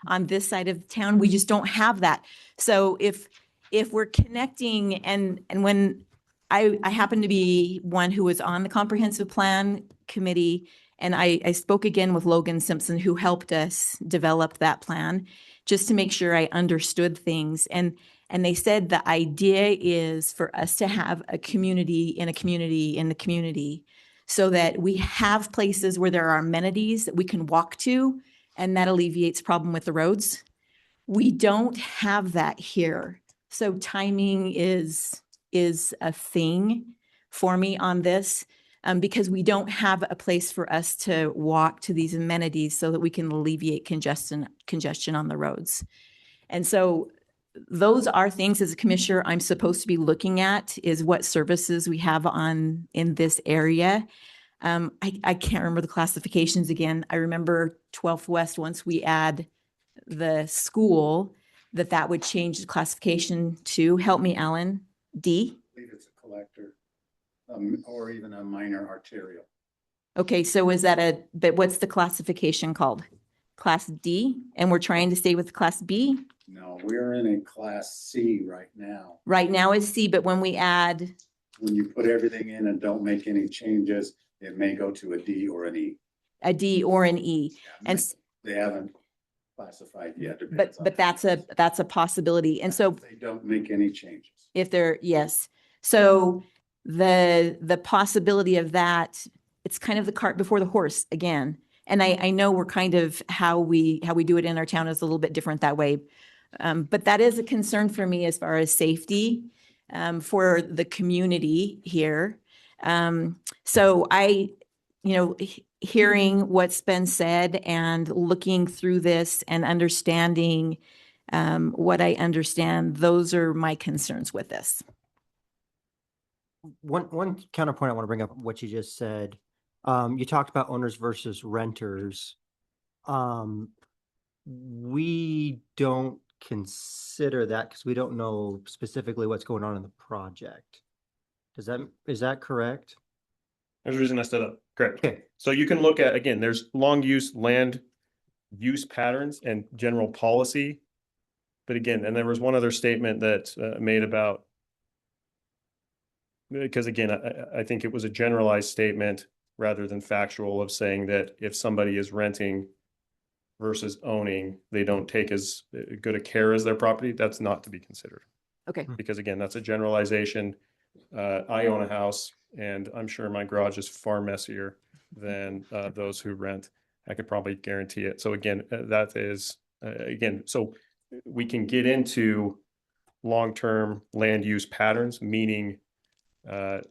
On this side of town, we just don't have that. So if we're connecting, and when I happen to be one who was on the comprehensive plan committee, and I spoke again with Logan Simpson, who helped us develop that plan, just to make sure I understood things. And they said the idea is for us to have a community in a community in the community, so that we have places where there are amenities that we can walk to, and that alleviates problem with the roads. We don't have that here. So timing is a thing for me on this, because we don't have a place for us to walk to these amenities so that we can alleviate congestion on the roads. And so those are things, as a commissioner, I'm supposed to be looking at, is what services we have in this area. I can't remember the classifications again. I remember 12th West, once we add the school, that would change the classification to, help me, Alan, D? I believe it's a collector. or even a minor arterial. Okay, so is that but what's the classification called? Class D? And we're trying to stay with Class B? No, we're in a class C right now. Right now is C, but when we add, When you put everything in and don't make any changes, it may go to a D or an E. a D or an E. And, They haven't classified yet. but that's a possibility. And so They don't make any changes. if they're, yes. So the possibility of that, it's kind of the cart before the horse again. And I know we're kind of how we do it in our town is a little bit different that way. But that is a concern for me as far as safety for the community here. So hearing what's been said and looking through this and understanding what I understand, those are my concerns with this. One counterpoint I want to bring up what you just said. You talked about owners versus renters. We don't consider that because we don't know specifically what's going on in the project. Is that correct? There's a reason I stood up. Correct. Okay. So you can look at, again, there's long use land use patterns and general policy. But again, and there was one other statement that made about, because again, I think it was a generalized statement rather than factual of saying that if somebody is renting versus owning, they don't take as good a care as their property. That's not to be considered. Okay. Because again, that's a generalization. I own a house and I'm sure my garage is far messier than those who rent. I could probably guarantee it. So again, that is, again, so we can get into long-term land use patterns, meaning the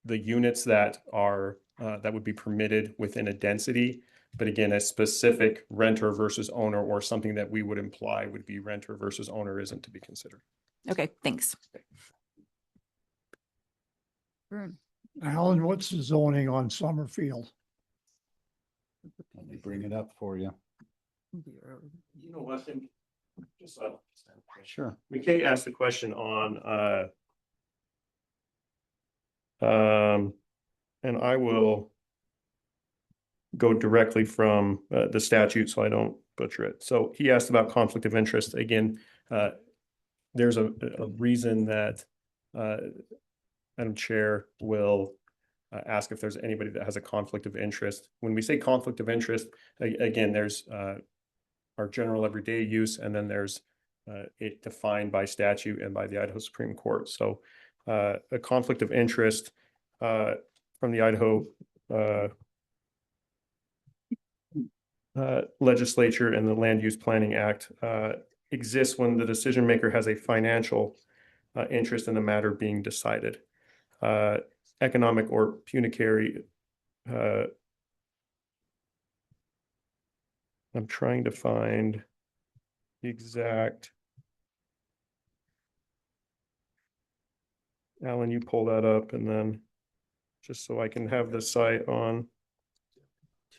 units that are that would be permitted within a density. But again, a specific renter versus owner or something that we would imply would be renter versus owner isn't to be considered. Okay, thanks. Alan, what's the zoning on Summerfield? Let me bring it up for you. You know what? Just Sure. McKay asked a question on and I will go directly from the statute so I don't butcher it. So he asked about conflict of interest. Again, there's a reason that Madam Chair will ask if there's anybody that has a conflict of interest. When we say conflict of interest, again, there's our general everyday use, and then there's it defined by statute and by the Idaho Supreme Court. So a conflict of interest from the Idaho legislature and the Land Use Planning Act exists when the decision maker has a financial interest in the matter being decided. Economic or pecuniary. I'm trying to find the exact. Alan, you pull that up and then just so I can have the site on.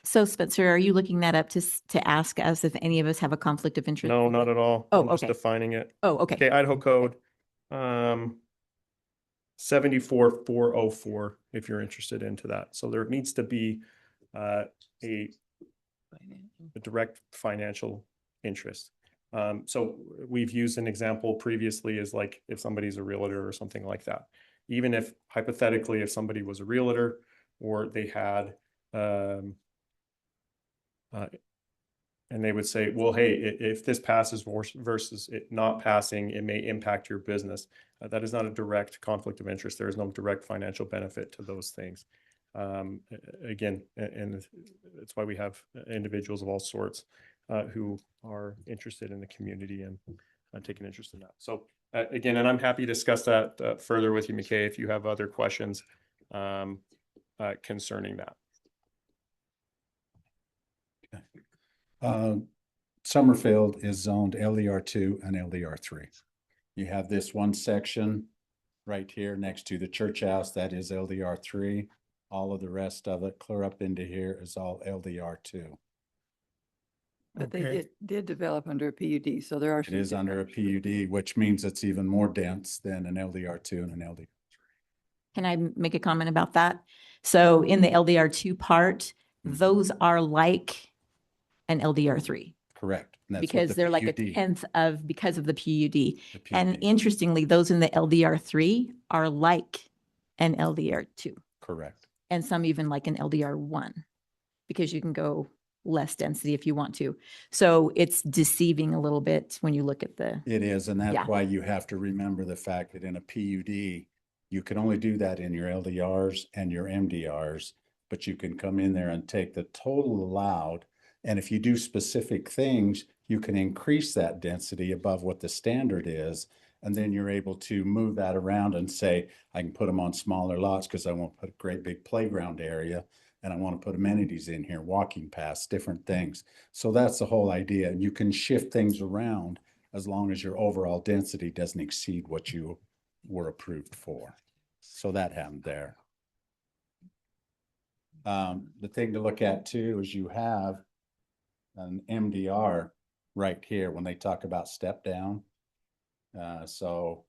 So Spencer, are you looking that up to ask us if any of us have a conflict of interest? No, not at all. Oh, I'm just okay. defining it. Oh, okay. Okay, Idaho Code 74404 if you're interested into that. So there needs to be a direct financial interest. So we've used an example previously as like if somebody's a realtor or something like that. Even if hypothetically, if somebody was a realtor or they had and they would say, well, hey, if this passes versus it not passing, it may impact your business. That is not a direct conflict of interest. There is no direct financial benefit to those things. Again, and that's why we have individuals of all sorts who are interested in the community and taking interest in that. So again, and I'm happy to discuss that further with you, McKay, if you have other questions concerning that. Summerfield is zoned LDR2 and LDR3. You have this one section right here next to the church house that is LDR3. All of the rest of it clear up into here is all LDR2. But they Okay. did develop under a PUD, so there are. It is under a PUD, which means it's even more dense than an LDR2 and an LDR. Can I make a comment about that? So in the LDR2 part, those are like an LDR3 Correct. And that's what because the they're like a PUD tenth of, because of the PUD. the And PUD. interestingly, those in the LDR3 are like an LDR2 Correct. and some even like an LDR1 because you can go less density if you want to. So it's deceiving a little bit when you look at the, It is, and that's Yeah. why you have to remember the fact that in a PUD, you can only do that in your LDRs and your MDRs, but you can come in there and take the total allowed. And if you do specific things, you can increase that density above what the standard is. And then you're able to move that around and say, I can put them on smaller lots because I want to put a great big playground area. And I want to put amenities in here, walking paths, different things. So that's the whole idea. You can shift things around as long as your overall density doesn't exceed what you were approved for. So that happened there. The thing to look at too is you have an MDR right here when they talk about step down. So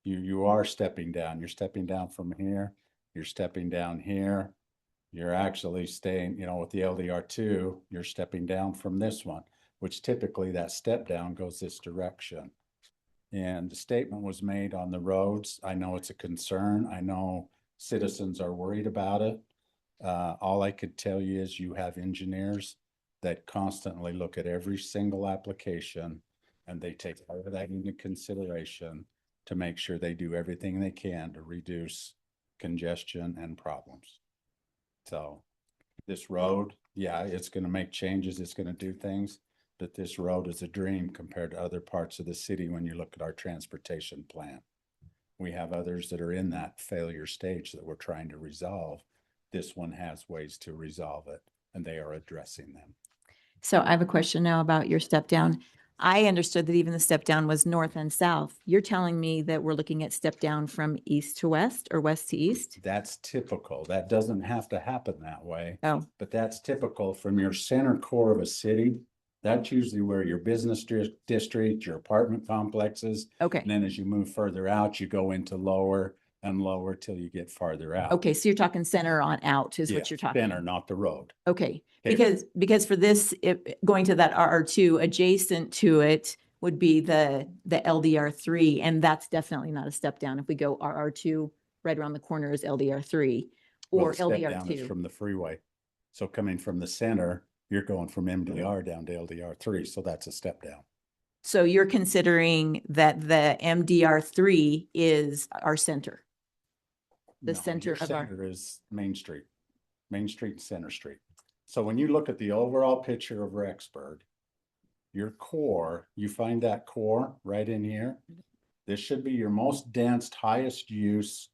you are stepping down. You're stepping down from here. You're stepping down here. You're actually staying, with the LDR2, you're stepping down from this one, which typically that step down goes this direction. And the statement was made on the roads. I know it's a concern. I know citizens are worried about it. All I could tell you is you have engineers that constantly look at every single application and they take all of that into consideration to make sure they do everything they can to reduce congestion and problems. So this road, yeah, it's going to make changes. It's going to do things, but this road is a dream compared to other parts of the city. When you look at our transportation plan, we have others that are in that failure stage that we're trying to resolve. This one has ways to resolve it and they are addressing them. so I have a question now about your step down. I understood that even the step down was north and south. You're telling me that we're looking at step down from east to west or west to east? That's typical. That doesn't have to happen that way. Oh, But that's typical from your center core of a city. That's usually where your business district, your apartment complexes. okay. And then as you move further out, you go into lower and lower till you get farther out. Okay, so you're talking center on out is what Yeah, you're talking. center, not the road. Okay, Okay. because for this, going to that RR2, adjacent to it would be the LDR3, and that's definitely not a step down. If we go RR2, right around the corner is LDR3 Well, or the step down is LDR2. from the freeway. So coming from the center, you're going from MDR down to LDR3. So that's a step down. So you're considering that the MDR3 is our center, the No, center your of our. center is Main Street and Center Street. So when you look at the overall picture of Rexburg, your core, you find that core right in here. This should be your most dense, highest use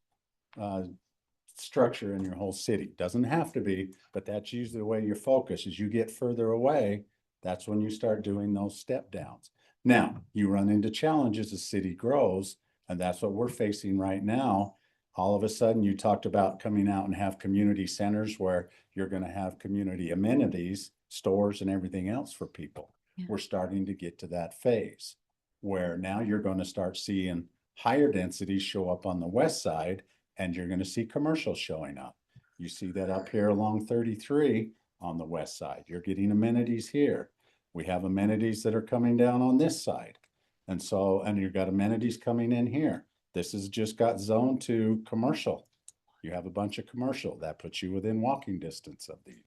structure in your whole city. Doesn't have to be, but that's usually the way you focus. As you get further away, that's when you start doing those step downs. Now, you run into challenges as city grows, and that's what we're facing right now. All of a sudden, you talked about coming out and have community centers where you're going to have community amenities, stores and everything else for people. Yeah. We're starting to get to that phase where now you're going to start seeing higher densities show up on the west side, and you're going to see commercials showing up. You see that up here along 33 on the west side. You're getting amenities here. We have amenities that are coming down on this side. And so, and you've got amenities coming in here. This has just got zoned to commercial. You have a bunch of commercial that puts you within walking distance of these.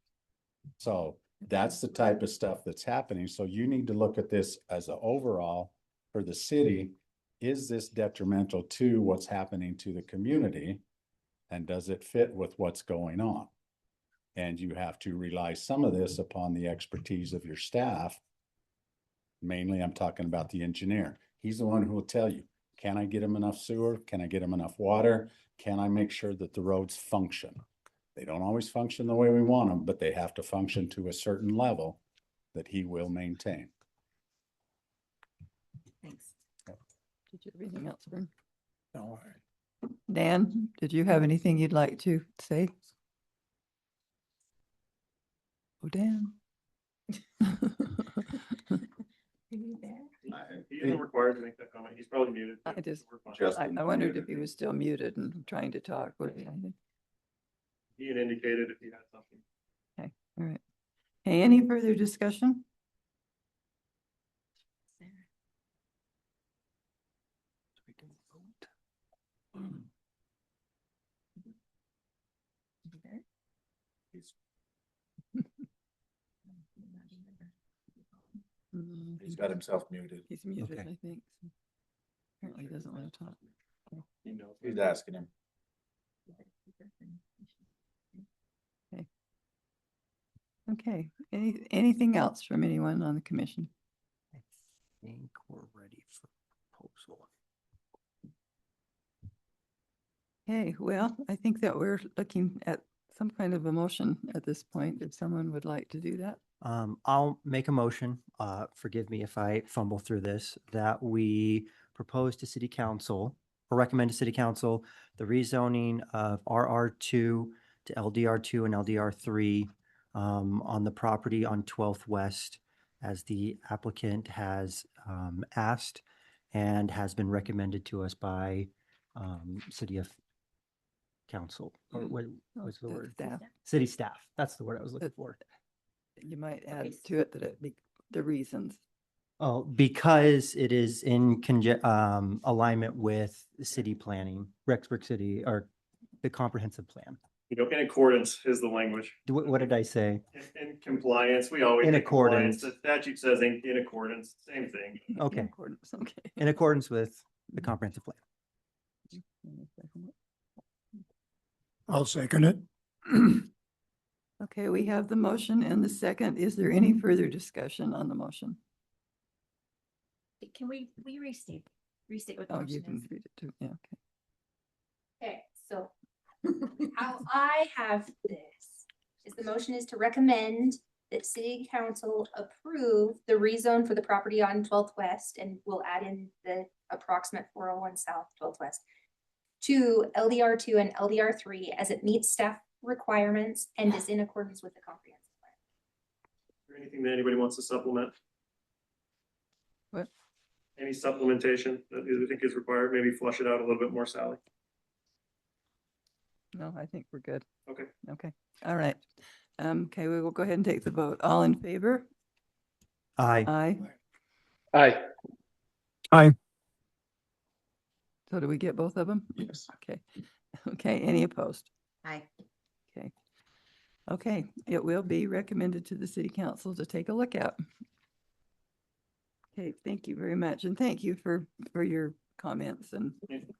So that's the type of stuff that's happening. So you need to look at this as an overall for the city. Is this detrimental to what's happening to the community? And does it fit with what's going on? And you have to rely some of this upon the expertise of your staff. Mainly, I'm talking about the engineer. He's the one who will tell you, can I get him enough sewer? Can I get him enough water? Can I make sure that the roads function? They don't always function the way we want them, but they have to function to a certain level that he will maintain. Thanks. Did you have anything else, Vern? No, Dan, did you have anything you'd like to say? Oh, Dan. He isn't required to make that comment. He's probably muted. I just, Justin. I wondered if he was still muted and trying to talk. He had indicated if he had something. Okay, all right. Hey, any further discussion? He's got himself muted. He's muted, Okay. I think. Apparently he doesn't want to talk. He knows. He's asking him. Okay. Okay, anything else from anyone on the commission? I think we're ready for proposal. Okay, well, I think that we're looking at some kind of a motion at this point, if someone would like to do that. I'll make a motion, forgive me if I fumble through this, that we propose to city council or recommend to city council the rezoning of RR2 to LDR2 and LDR3 on the property on 12th West as the applicant has asked and has been recommended to us by city of council, or what was the word? Staff. City staff. That's the word I was looking for. You might add to it that it be the reasons. Oh, because it is in alignment with the city planning, Rexburg City, or the comprehensive plan. You know, in accordance is the language. What did I say? In compliance, we always. In say compliance. accordance. The statute says in accordance, same thing. Okay. In accordance, okay. In accordance with the comprehensive plan. I'll second it. Okay, we have the motion and the second. Is there any further discussion on the motion? Can we restate what the Oh, you motion can is? read it too. Yeah, okay. Okay, so how I have this is the motion is to recommend that city council approve the rezone for the property on 12th West, and we'll add in the approximate 401 South 12th West to LDR2 and LDR3 as it meets staff requirements and is in accordance with the comprehensive plan. Is there anything that anybody wants to supplement? What? Any supplementation that you think is required? Maybe flush it out a little bit more, Sally. No, I think we're good. Okay. Okay, all right. Okay, we will go ahead and take the vote. All in favor? Aye. Aye. Aye. Aye. So do we get both of them? Yes. Okay. Okay, any opposed? Aye. Okay. Okay, it will be recommended to the city council to take a look at. Okay, thank you very much. And thank you for your comments and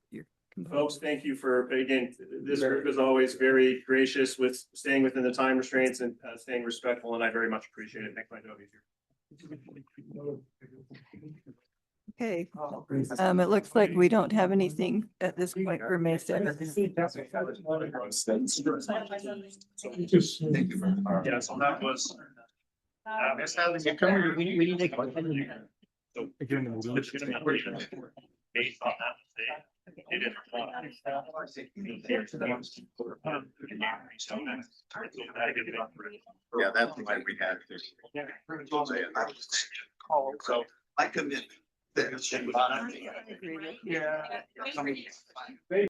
your. Folks, thank you for, again, this group is always very gracious with staying within the time restraints and staying respectful, and I very much appreciate it. Make my job easier. Okay, it looks like we don't have anything at this point for May 7th. Yeah, so that was. We need to continue. So adjourn the meeting. based on that mistake, it is. Yeah, that's why we had to. So I commitment. I agree with you. Yeah.